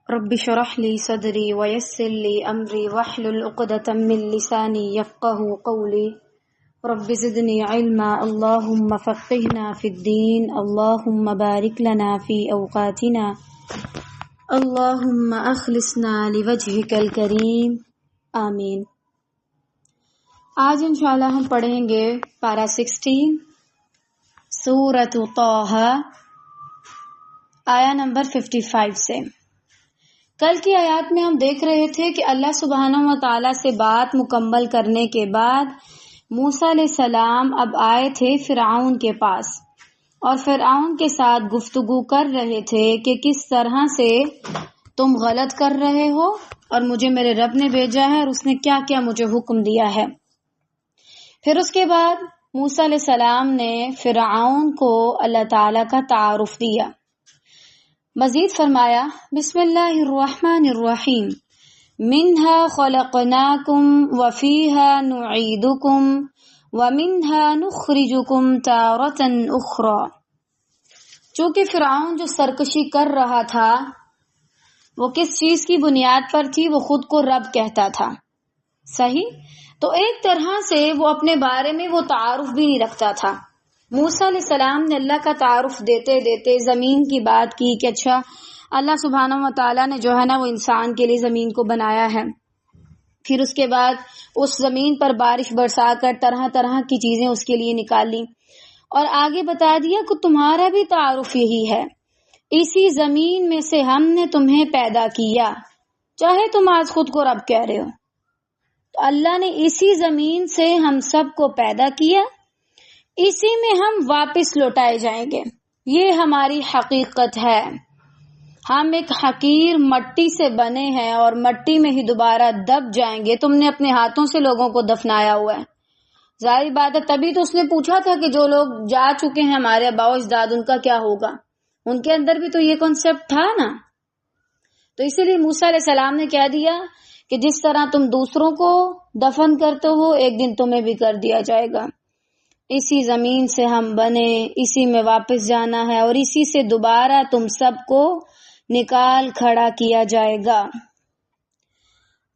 رب اشرح لي صدري ويسر لي أمري واحلل عقدة من لساني يفقهوا قولي رب زدني علما اللهم فقهنا في الدين اللهم بارك لنا في أوقاتنا اللهم أخلصنا لوجهك الكريم آمین۔ آج انشاءاللہ ہم پڑھیں گے پارہ 16 سورۃ طٰہٰ آیا نمبر 55 سے۔ کل کی آیات میں ہم دیکھ رہے تھے کہ اللہ سبحانہ و تعالیٰ سے بات مکمل کرنے کے بعد موسیٰ علیہ السلام اب آئے تھے فرعون کے پاس اور فرعون کے ساتھ گفتگو کر رہے تھے کہ کس طرح سے تم غلط کر رہے ہو اور مجھے میرے رب نے بھیجا ہے اور اس نے کیا کیا مجھے حکم دیا ہے۔ پھر اس کے بعد موسیٰ علیہ السلام نے فرعون کو اللہ تعالیٰ کا تعارف دیا۔ مزید فرمایا بسم اللہ الرحمن الرحیم منہا خلقناکم وفیہا نعیدکم ومنہا نخرجکم تارۃ اخری۔ چونکہ فرعون جو سرکشی کر رہا تھا وہ کس چیز کی بنیاد پر تھی؟ وہ خود کو رب کہتا تھا، صحیح؟ تو ایک طرح سے وہ اپنے بارے میں وہ تعارف بھی نہیں رکھتا تھا۔ موسیٰ علیہ السلام نے اللہ کا تعارف دیتے دیتے زمین کی بات کی کہ اچھا اللہ سبحانہ و تعالیٰ نے جو ہے نا وہ انسان کے لیے زمین کو بنایا ہے، پھر اس کے بعد اس زمین پر بارش برسا کر طرح طرح کی چیزیں اس کے لیے نکال لی اور آگے بتا دیا کہ تمہارا بھی تعارف یہی ہے، اسی زمین میں سے ہم نے تمہیں پیدا کیا، چاہے تم آج خود کو رب کہہ رہے ہو، تو اللہ نے اسی زمین سے ہم سب کو پیدا کیا، اسی میں ہم واپس لوٹائے جائیں گے، یہ ہماری حقیقت ہے۔ ہم ایک حقیر مٹی سے بنے ہیں اور مٹی میں ہی دوبارہ دب جائیں گے۔ تم نے اپنے ہاتھوں سے لوگوں کو دفنایا ہوا ہے، ظاہر بات ہے، تبھی تو اس نے پوچھا تھا کہ جو لوگ جا چکے ہیں ہمارے آباء و اجداد ان کا کیا ہوگا، ان کے اندر بھی تو یہ کنسپٹ تھا نا۔ تو اسی لیے موسیٰ علیہ السلام نے کہہ دیا کہ جس طرح تم دوسروں کو دفن کرتے ہو ایک دن تمہیں بھی کر دیا جائے گا، اسی زمین سے ہم بنے، اسی میں واپس جانا ہے اور اسی سے دوبارہ تم سب کو نکال کھڑا کیا جائے گا۔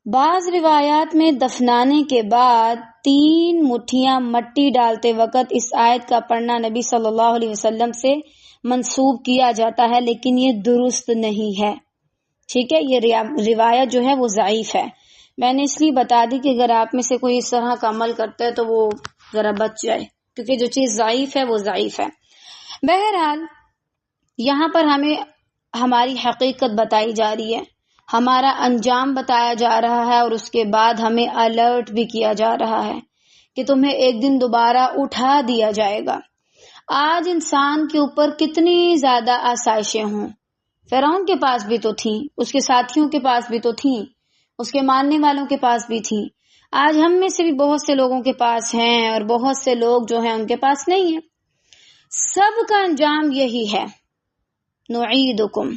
بعض روایات میں دفنانے کے بعد 3 مٹھیاں مٹی ڈالتے وقت اس آیت کا پڑھنا نبی صلی اللہ علیہ وسلم سے منسوب کیا جاتا ہے، لیکن یہ درست نہیں ہے، ٹھیک ہے؟ یہ روایت جو ہے وہ ضعیف ہے۔ میں نے اس لیے بتا دی کہ اگر آپ میں سے کوئی اس طرح کا عمل کرتا ہے تو وہ ذرا بچ جائے، کیونکہ جو چیز ضعیف ہے وہ ضعیف ہے۔ بہرحال یہاں پر ہمیں ہماری حقیقت بتائی جا رہی ہے، ہمارا انجام بتایا جا رہا ہے اور اس کے بعد ہمیں الرٹ بھی کیا جا رہا ہے کہ تمہیں ایک دن دوبارہ اٹھا دیا جائے گا۔ آج انسان کے اوپر کتنی زیادہ آسائشیں ہوں، فرعون کے پاس بھی تو تھیں، اس کے ساتھیوں کے پاس بھی تو تھیں، اس کے ماننے والوں کے پاس بھی تھیں، آج ہم میں سے بھی بہت سے لوگوں کے پاس ہیں اور بہت سے لوگ جو ہیں ان کے پاس نہیں ہیں۔ سب کا انجام یہی ہے، نعیدکم،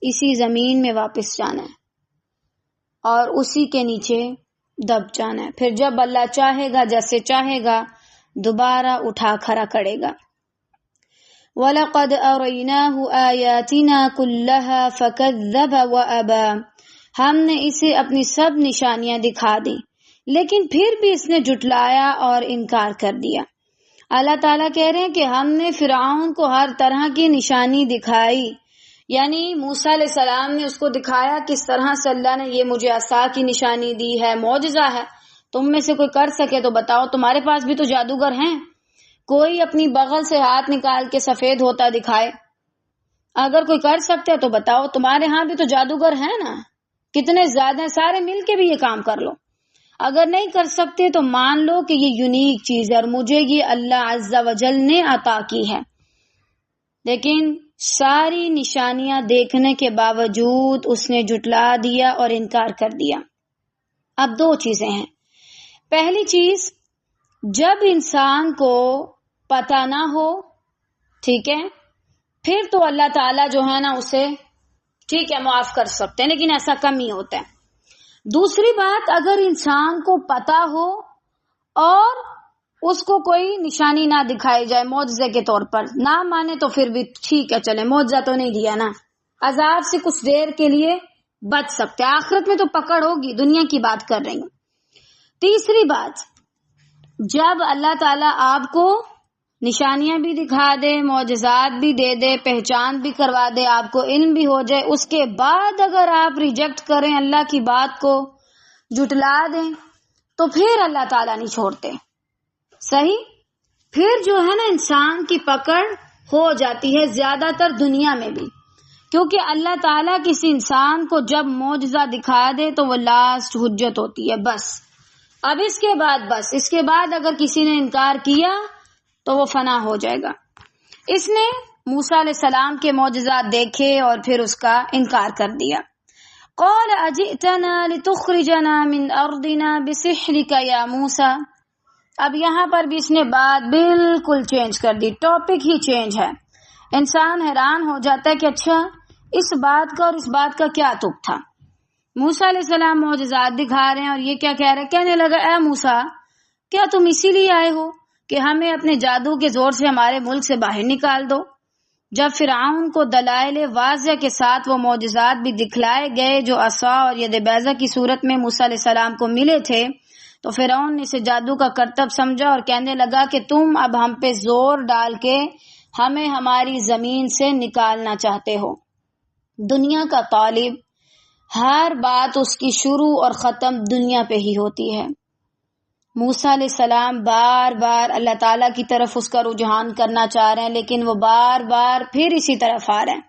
اسی زمین میں واپس جانا ہے اور اسی کے نیچے دب جانا ہے، پھر جب اللہ چاہے گا جیسے چاہے گا دوبارہ اٹھا کھڑا کرے گا۔ وَلَقَدْ أَرَيْنَاهُ آيَاتِنَا كُلَّهَا فَكَذَّبَ وَأَبَى، ہم نے اسے اپنی سب نشانیاں دکھا دی لیکن پھر بھی اس نے جھٹلایا اور انکار کر دیا۔ اللہ تعالیٰ کہہ رہے ہیں کہ ہم نے فرعون کو ہر طرح کی نشانی دکھائی، یعنی موسیٰ علیہ السلام نے اس کو دکھایا کس طرح سے اللہ نے یہ مجھے عصا کی نشانی دی ہے، معجزہ ہے، تم میں سے کوئی کر سکے تو بتاؤ، تمہارے پاس بھی تو جادوگر ہیں، کوئی اپنی بغل سے ہاتھ نکال کے سفید ہوتا دکھائے، اگر کوئی کر سکتے ہے تو بتاؤ، تمہارے ہاں بھی تو جادوگر ہیں نا، کتنے زیادہ ہیں، سارے مل کے بھی یہ کام کر لو۔ اگر نہیں کر سکتے تو مان لو کہ یہ یونیک چیز ہے اور مجھے یہ اللہ عز و جل نے عطا کی ہے۔ لیکن ساری نشانیاں دیکھنے کے باوجود اس نے جھٹلا دیا اور انکار کر دیا۔ اب 2 چیزیں ہیں۔ پہلی چیز، جب انسان کو پتہ نہ ہو، ٹھیک ہے، پھر تو اللہ تعالیٰ جو ہے نا اسے ٹھیک ہے معاف کر سکتے ہیں، لیکن ایسا کم ہی ہوتا ہے۔ دوسری بات، اگر انسان کو پتہ ہو اور اس کو کوئی نشانی نہ دکھائی جائے معجزے کے طور پر، نہ مانے تو پھر بھی ٹھیک ہے، چلے معجزہ تو نہیں دیا نا، عذاب سے کچھ دیر کے لیے بچ سکتے. آخرت میں تو پکڑ ہوگی، دنیا کی بات کر رہی ہوں. تیسری بات، جب اللہ تعالیٰ آپ کو نشانیاں بھی دکھا دے، معجزات بھی دے دے، پہچان بھی کروا دے، آپ کو علم بھی ہو جائے، اس کے بعد اگر آپ ریجیکٹ کریں، اللہ کی بات کو جھٹلا دیں، تو پھر اللہ تعالیٰ نہیں چھوڑتے. صحیح؟ پھر جو ہے نا انسان کی پکڑ ہو جاتی ہے، زیادہ تر دنیا میں بھی، کیونکہ اللہ تعالیٰ کسی انسان کو جب معجزہ دکھا دے تو وہ لاسٹ حجت ہوتی ہے. بس اب اس کے بعد اگر کسی نے انکار کیا تو وہ فنا ہو جائے گا. اس نے موسیٰ علیہ السلام کے معجزات دیکھے اور پھر اس کا انکار کر دیا. قال اجئتنا لتخرجنا من ارضنا بسحرك یا موسیٰ. اب یہاں پر بھی اس نے بات بالکل چینج کر دی، ٹاپک ہی چینج ہے. انسان حیران ہو جاتا ہے کہ اچھا اس بات کا اور اس بات کا کیا تک تھا. موسیٰ علیہ السلام معجزات دکھا رہے ہیں اور یہ کیا کہہ رہے ہیں؟ کہنے لگا اے موسیٰ، کیا تم اسی لیے آئے ہو کہ ہمیں اپنے جادو کے زور سے ہمارے ملک سے باہر نکال دو؟ جب فرعون کو دلائل واضح کے ساتھ وہ معجزات بھی دکھلائے گئے جو عصا اور ید بیضہ کی صورت میں موسیٰ علیہ السلام کو ملے تھے، تو فرعون نے اسے جادو کا کرتب سمجھا اور کہنے لگا کہ تم اب ہم پہ زور ڈال کے ہمیں ہماری زمین سے نکالنا چاہتے ہو. دنیا کا طالب ہر بات اس کی شروع اور ختم دنیا پہ ہی ہوتی ہے. موسیٰ علیہ السلام بار بار اللہ تعالیٰ کی طرف اس کا رجحان کرنا چاہ رہے ہیں، لیکن وہ بار بار پھر اسی طرف آ رہے ہیں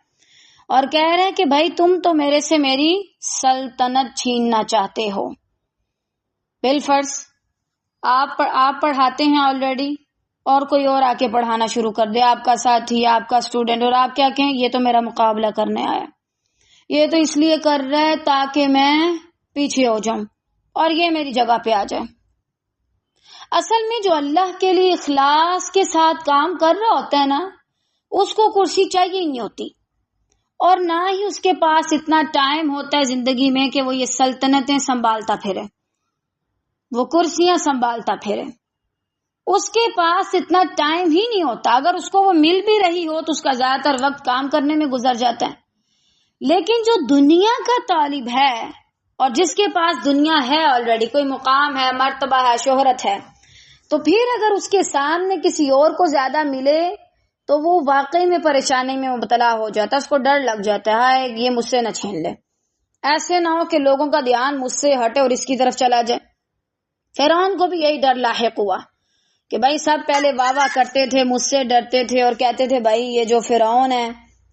اور کہہ رہے ہیں کہ بھائی تم تو میرے سے میری سلطنت چھیننا چاہتے ہو. بالفرض آپ پڑھاتے ہیں آلریڈی اور کوئی اور آ کے پڑھانا شروع کر دے، آپ کا ساتھی، آپ کا اسٹوڈنٹ، اور آپ کیا کہیں یہ تو میرا مقابلہ کرنے آیا، یہ تو اس لیے کر رہا ہے تاکہ میں پیچھے ہو جاؤں اور یہ میری جگہ پہ آ جائے. اصل میں جو اللہ کے لیے اخلاص کے ساتھ کام کر رہا ہوتا ہے نا، اس کو کرسی چاہیے ہی نہیں ہوتی، اور نہ ہی اس کے پاس اتنا ٹائم ہوتا ہے زندگی میں کہ وہ یہ سلطنتیں سنبھالتا پھرے، وہ کرسیاں سنبھالتا پھرے. اس کے پاس اتنا ٹائم ہی نہیں ہوتا. اگر اس کو وہ مل بھی رہی ہو تو اس کا زیادہ تر وقت کام کرنے میں گزر جاتا ہے. لیکن جو دنیا کا طالب ہے اور جس کے پاس دنیا ہے آلریڈی، کوئی مقام ہے، مرتبہ ہے، شہرت ہے، تو پھر اگر اس کے سامنے کسی اور کو زیادہ ملے تو وہ واقعی میں پریشانی میں مبتلا ہو جاتا ہے. اس کو ڈر لگ جاتا ہے ہائے یہ مجھ سے نہ چھین لے، ایسے نہ ہو کہ لوگوں کا دھیان مجھ سے ہٹے اور اس کی طرف چلا جائے. فرعون کو بھی یہی ڈر لاحق ہوا کہ بھائی سب پہلے واہ واہ کرتے تھے، مجھ سے ڈرتے تھے اور کہتے تھے بھائی یہ جو فرعون ہے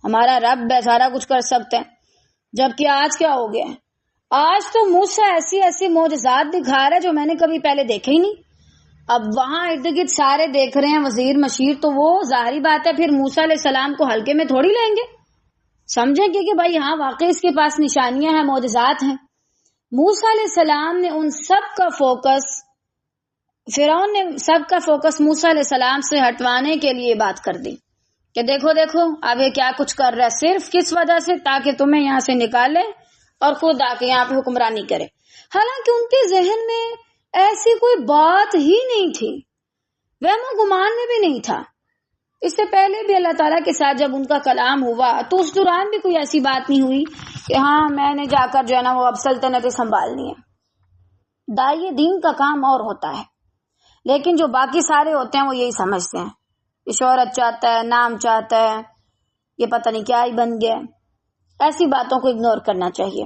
ہمارا رب ہے، سارا کچھ کر سکتے ہیں. جبکہ آج کیا ہو گیا؟ آج تو موسیٰ ایسی معجزات دکھا رہا ہے جو میں نے کبھی پہلے دیکھے ہی نہیں. اب وہاں ارد گرد سارے دیکھ رہے ہیں، وزیر مشیر، تو وہ ظاہری بات ہے پھر موسیٰ علیہ السلام کو ہلکے میں تھوڑی لیں گے، سمجھیں گے کہ بھائی ہاں واقعی اس کے پاس نشانیاں ہیں، معجزات ہیں. موسیٰ علیہ السلام نے ان سب کا فوکس، فرعون نے سب کا فوکس موسیٰ علیہ السلام سے ہٹوانے کے لیے بات کر دی کہ دیکھو اب یہ کیا کچھ کر رہا ہے، صرف کس وجہ سے؟ تاکہ تمہیں یہاں سے نکالے اور خود آ کے یہاں پہ حکمرانی کرے. حالانکہ ان کے ذہن میں ایسی کوئی بات ہی نہیں تھی، وہم و گمان میں بھی نہیں تھا. اس سے پہلے بھی اللہ تعالیٰ کے ساتھ جب ان کا کلام ہوا تو اس دوران بھی کوئی ایسی بات نہیں ہوئی کہ ہاں میں نے جا کر جو ہے نا وہ اب سلطنتیں سنبھالنی ہے. داعی دین کا کام اور ہوتا ہے، لیکن جو باقی سارے ہوتے ہیں وہ یہی سمجھتے ہیں یہ شہرت چاہتا ہے، نام چاہتا ہے، یہ پتہ نہیں کیا ہی بن گیا. ایسی باتوں کو اگنور کرنا چاہیے.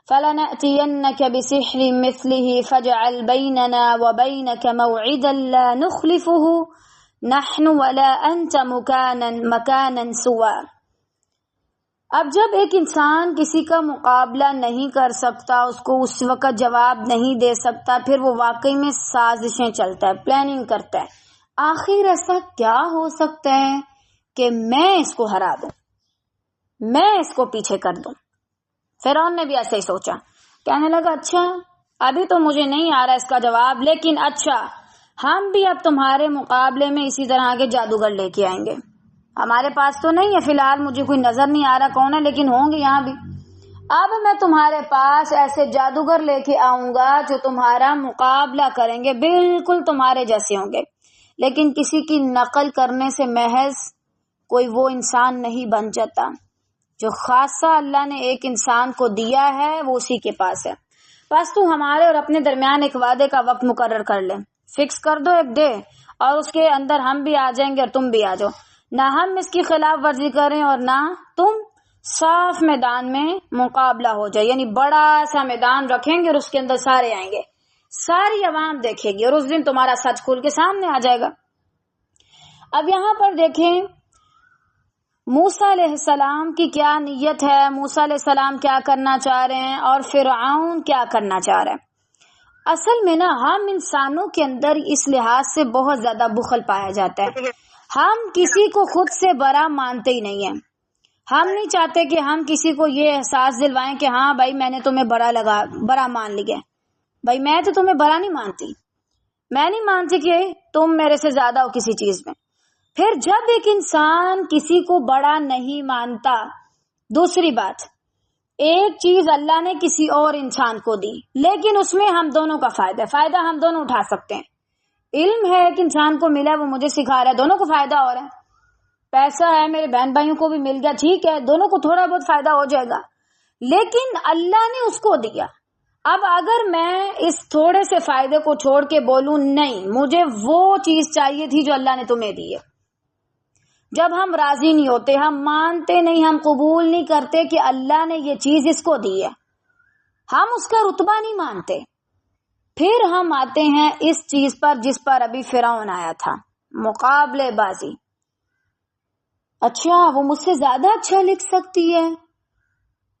فَلَنَأْتِيَنَّكَ بِسِحْرٍ مِثْلِهِ فَاجْعَلْ بَيْنَنَا وَبَيْنَكَ مَوْعِدًا لَا نُخْلِفُهُ نَحْنُ وَلَا أَنْتَ مَكَانًا سُوًى. اب جب ایک انسان کسی کا مقابلہ نہیں کر سکتا، اس کو اس وقت جواب نہیں دے سکتا، پھر وہ واقعی میں سازشیں چلتا ہے، پلاننگ کرتا ہے. آخر ایسا کیا ہو سکتا ہے کہ میں اس کو ہرا دوں، میں اس کو پیچھے کر دوں. فرعون نے بھی ایسے ہی سوچا، کہنے لگا اچھا ابھی تو مجھے نہیں آ رہا اس کا جواب، لیکن اچھا ہم بھی اب تمہارے مقابلے میں اسی طرح کے جادوگر لے کے آئیں گے. ہمارے پاس تو نہیں ہے فی الحال، مجھے کوئی نظر نہیں آ رہا کون ہے، لیکن ہوں گے یہاں بھی. اب میں تمہارے پاس ایسے جادوگر لے کے آؤں گا جو تمہارا مقابلہ کریں گے، بالکل تمہارے جیسے ہوں گے، لیکن کسی کی نقل کرنے سے محض کوئی وہ انسان نہیں بن جاتا. جو خاصہ اللہ نے ایک انسان کو دیا ہے وہ اسی کے پاس ہے. بس تو ہمارے اور اپنے درمیان ایک وعدے کا وقت مقرر کر لے، فکس کر دو ایک ڈے، اور اس کے اندر ہم بھی آ جائیں گے اور تم بھی آ جاؤ. نہ ہم اس کی خلاف ورزی کریں اور نہ تم. صاف میدان میں مقابلہ ہو جائے، یعنی بڑا سا میدان رکھیں گے اور اس کے اندر سارے آئیں گے، ساری عوام دیکھے گی اور اس دن تمہارا سچ کھول کے سامنے آ جائے گا. اب یہاں پر دیکھیں موسیٰ علیہ السلام کی کیا نیت ہے، موسیٰ علیہ السلام کیا کرنا چاہ رہے ہیں اور فرعون کیا کرنا چاہ رہے ہیں. اصل میں نا ہم انسانوں کے اندر اس لحاظ سے بہت زیادہ بخل پایا جاتا ہے، ہم کسی کو خود سے بڑا مانتے ہی نہیں ہیں. ہم نہیں چاہتے کہ ہم کسی کو یہ احساس دلوائیں کہ ہاں بھائی میں نے تمہیں بڑا مان لیا. بھائی میں تو تمہیں بڑا نہیں مانتی، میں نہیں مانتی کہ تم میرے سے زیادہ ہو کسی چیز میں. پھر جب ایک انسان کسی کو بڑا نہیں مانتا، دوسری بات ایک چیز اللہ نے کسی اور انسان کو دی لیکن اس میں ہم دونوں کا فائدہ ہم دونوں اٹھا سکتے ہیں. علم ہے ایک انسان کو ملا، وہ مجھے سکھا رہا ہے، دونوں کو فائدہ ہو رہا ہے. پیسہ ہے میرے بہن بھائیوں کو بھی مل گیا، ٹھیک ہے، دونوں کو تھوڑا بہت فائدہ ہو جائے گا، لیکن اللہ نے اس کو دیا. اب اگر میں اس تھوڑے سے فائدے کو چھوڑ کے بولوں نہیں مجھے وہ چیز چاہیے تھی جو اللہ نے تمہیں دی ہے، جب ہم راضی نہیں ہوتے، ہم مانتے نہیں، ہم قبول نہیں کرتے کہ اللہ نے یہ چیز اس کو دی ہے، ہم اس کا رتبہ نہیں مانتے، پھر ہم آتے ہیں اس چیز پر جس پر ابھی فرعون آیا تھا، مقابلے بازی. اچھا وہ مجھ سے زیادہ اچھا لکھ سکتی ہے،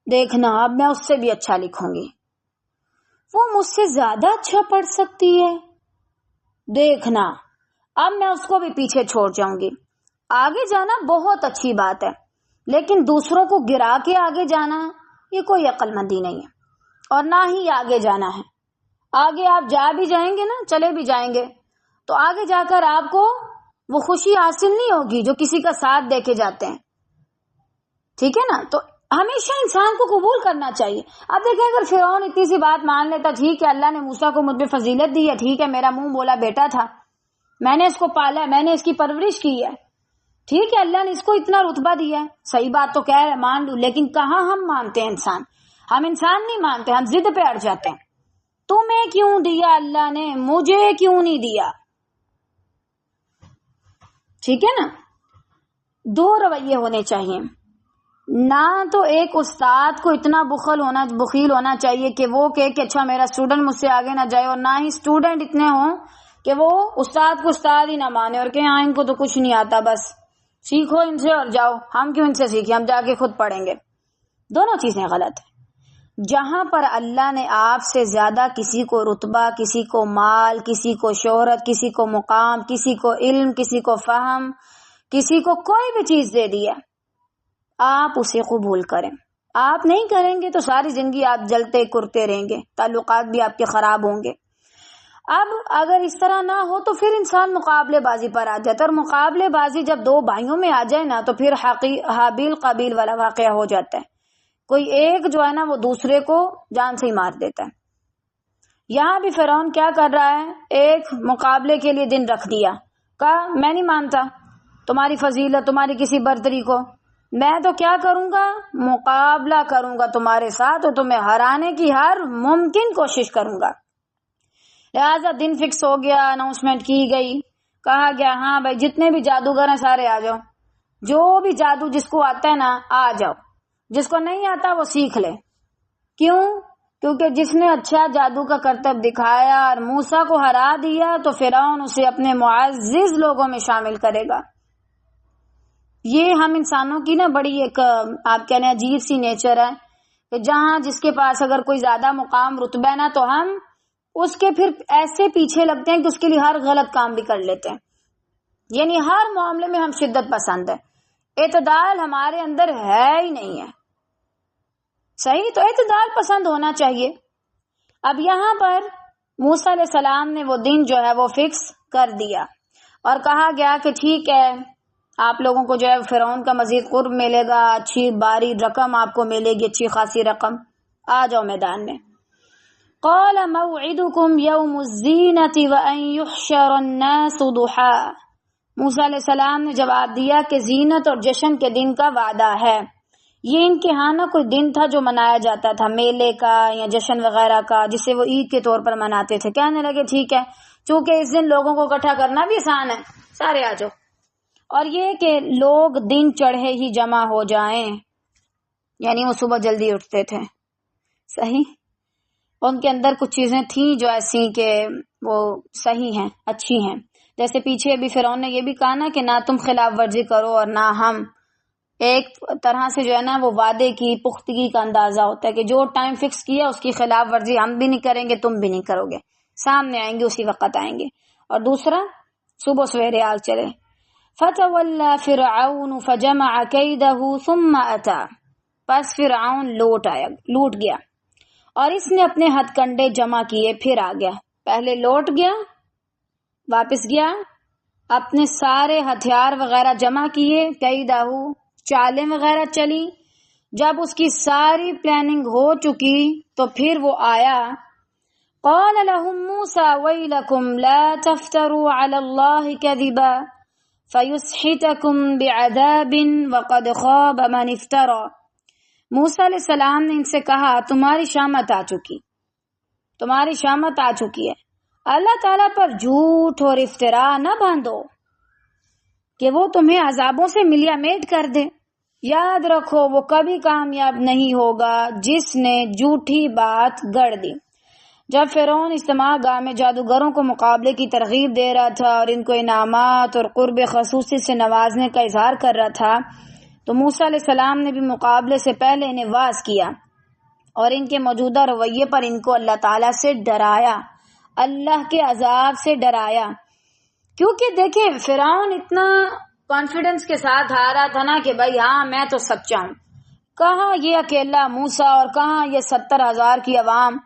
دیکھنا اب میں اس سے بھی اچھا لکھوں گی. وہ مجھ سے زیادہ اچھا پڑھ سکتی ہے، دیکھنا اب میں اس کو بھی پیچھے چھوڑ جاؤں گی. آگے جانا بہت اچھی بات ہے، لیکن دوسروں کو گرا کے آگے جانا یہ کوئی عقل مندی نہیں ہے، اور نہ ہی آگے جانا ہے. آگے آپ جا بھی جائیں گے نا، چلے بھی جائیں گے، تو آگے جا کر آپ کو وہ خوشی حاصل نہیں ہوگی جو کسی کا ساتھ دے کے جاتے ہیں. ٹھیک ہے نا، تو ہمیشہ انسان کو قبول کرنا چاہیے. اب دیکھیں اگر فرعون اتنی سی بات مان لیتا، ٹھیک ہے اللہ نے موسیٰ کو مجھ پہ فضیلت دی ہے، ٹھیک ہے میرا منہ بولا بیٹا تھا، میں نے اس کو پالا ہے، میں نے اس کی پرورش کی ہے، ٹھیک ہے اللہ نے اس کو اتنا رتبہ دیا ہے، صحیح بات تو کہہ رہے مان لوں، لیکن کہاں ہم مانتے ہیں ہم انسان نہیں مانتے، ہم ضد پہ اڑ جاتے ہیں. تمہیں کیوں دیا اللہ نے، مجھے کیوں نہیں دیا. ٹھیک ہے نا، دو رویے ہونے چاہیے. نہ تو ایک استاد کو اتنا بخیل ہونا چاہیے کہ وہ کہے کہ اچھا میرا اسٹوڈنٹ مجھ سے آگے نہ جائے، اور نہ ہی اسٹوڈنٹ اتنے ہوں کہ وہ استاد کو استاد ہی نہ مانے اور کہ ہاں ان کو تو کچھ نہیں آتا، بس سیکھو ان سے اور جاؤ، ہم کیوں ان سے سیکھیں، ہم جا کے خود پڑھیں گے. دونوں چیزیں غلط ہیں. جہاں پر اللہ نے آپ سے زیادہ کسی کو رتبہ، کسی کو مال، کسی کو شہرت، کسی کو مقام، کسی کو علم، کسی کو فہم، کسی کو کوئی بھی چیز دے دی ہے، آپ اسے قبول کریں. آپ نہیں کریں گے تو ساری زندگی آپ جلتے کرتے رہیں گے، تعلقات بھی آپ کے خراب ہوں گے. اب اگر اس طرح نہ ہو تو پھر انسان مقابلے بازی پر آ جاتا ہے، اور مقابلے بازی جب دو بھائیوں میں آ جائے نا تو پھر حابیل قابیل والا واقعہ ہو جاتا ہے. کوئی ایک جو ہے نا وہ دوسرے کو جان سے ہی مار دیتا ہے. یہاں بھی فرعون کیا کر رہا ہے، ایک مقابلے کے لیے دن رکھ دیا، کہا میں نہیں مانتا تمہاری فضیلت، تمہاری کسی برتری کو، میں تو کیا کروں گا، مقابلہ کروں گا تمہارے ساتھ اور تمہیں ہرانے کی ہر ممکن کوشش کروں گا. لہٰذا دن فکس ہو گیا، اناؤنسمنٹ کی گئی، کہا گیا ہاں بھائی جتنے بھی جادوگر ہیں سارے آ جاؤ، جو بھی جادو جس کو آتا ہے نا آ جاؤ، جس کو نہیں آتا وہ سیکھ لے. کیوں؟ کیونکہ جس نے اچھا جادو کا کرتب دکھایا اور موسیٰ کو ہرا دیا تو فرعون اسے اپنے معزز لوگوں میں شامل کرے گا. یہ ہم انسانوں کی نا بڑی ایک آپ کہنے عجیب سی نیچر ہے کہ جہاں جس کے پاس اگر کوئی زیادہ مقام رتبہ ہے نا تو ہم اس کے پھر ایسے پیچھے لگتے ہیں کہ اس کے لیے ہر غلط کام بھی کر لیتے ہیں. یعنی ہر معاملے میں ہم شدت پسند ہے، اعتدال ہمارے اندر ہے ہی نہیں ہے. صحیح، تو اعتدال پسند ہونا چاہیے. اب یہاں پر موسیٰ علیہ السلام نے وہ دن جو ہے وہ فکس کر دیا اور کہا گیا کہ ٹھیک ہے آپ لوگوں کو جو ہے فرعون کا مزید قرب ملے گا، اچھی باری رقم آپ کو ملے گی، اچھی خاصی رقم، آ جاؤ میدان میں. قال موعدكم يوم الزینة وأن يحشر الناس ضحا. موسیٰ علیہ السلام نے جواب دیا کہ زینت اور جشن کے دن کا وعدہ ہے، یہ ان کے ہاں نا کوئی دن تھا جو منایا جاتا تھا میلے کا یا جشن وغیرہ کا، جسے وہ عید کے طور پر مناتے تھے. کہنے لگے ٹھیک ہے، چونکہ اس دن لوگوں کو اکٹھا کرنا بھی آسان ہے، سارے آ جاؤ. اور یہ کہ لوگ دن چڑھے ہی جمع ہو جائیں، یعنی وہ صبح جلدی اٹھتے تھے. صحیح. ان کے اندر کچھ چیزیں تھیں جو ایسی کہ وہ صحیح ہیں، اچھی ہیں. جیسے پیچھے ابھی فرعون نے یہ بھی کہا نا کہ نہ تم خلاف ورزی کرو اور نہ ہم. ایک طرح سے جو ہے نا وہ وعدے کی پختگی کا اندازہ ہوتا ہے کہ جو ٹائم فکس کیا اس کی خلاف ورزی ہم بھی نہیں کریں گے، تم بھی نہیں کرو گے، سامنے آئیں گے اسی وقت آئیں گے. اور دوسرا صبح سویرے آگ چلے. فتولى فرعون فجمع كيده ثم اتى، پس فرعون لوٹ گیا اور اس نے اپنے ہتھ کنڈے جمع کیے، پھر آ گیا. پہلے لوٹ گیا، واپس گیا، اپنے سارے ہتھیار وغیرہ جمع کیے، کیدہ چالیں وغیرہ چلی. جب اس کی ساری پلاننگ ہو چکی تو پھر وہ آیا. قال لهم موسى ويلكم لا تفتروا على الله كذبا فيسحتكم بعذاب وقد خاب من افترى. موسیٰ علیہ السلام نے ان سے کہا تمہاری شامت آ چکی ہے، اللہ تعالیٰ پر جھوٹ اور افترا نہ باندھو کہ وہ تمہیں عذابوں سے ملیا میٹ کر دے. یاد رکھو وہ کبھی کامیاب نہیں ہوگا جس نے جھوٹی بات گڑ دی. جب فرعون اجتماع گاہ میں جادوگروں کو مقابلے کی ترغیب دے رہا تھا اور ان کو انعامات اور قرب خصوصی سے نوازنے کا اظہار کر رہا تھا تو موسیٰ علیہ السلام نے بھی مقابلے سے پہلے انہیں واعظ کیا اور ان کے موجودہ رویے پر ان کو اللہ تعالیٰ سے ڈرایا، اللہ کے عذاب سے ڈرایا. کیونکہ دیکھیں فرعون اتنا کانفیڈنس کے ساتھ آ رہا تھا نا کہ بھائی ہاں میں تو سچا ہوں. کہاں یہ اکیلا موسیٰ اور کہاں یہ 70,000 کی عوام.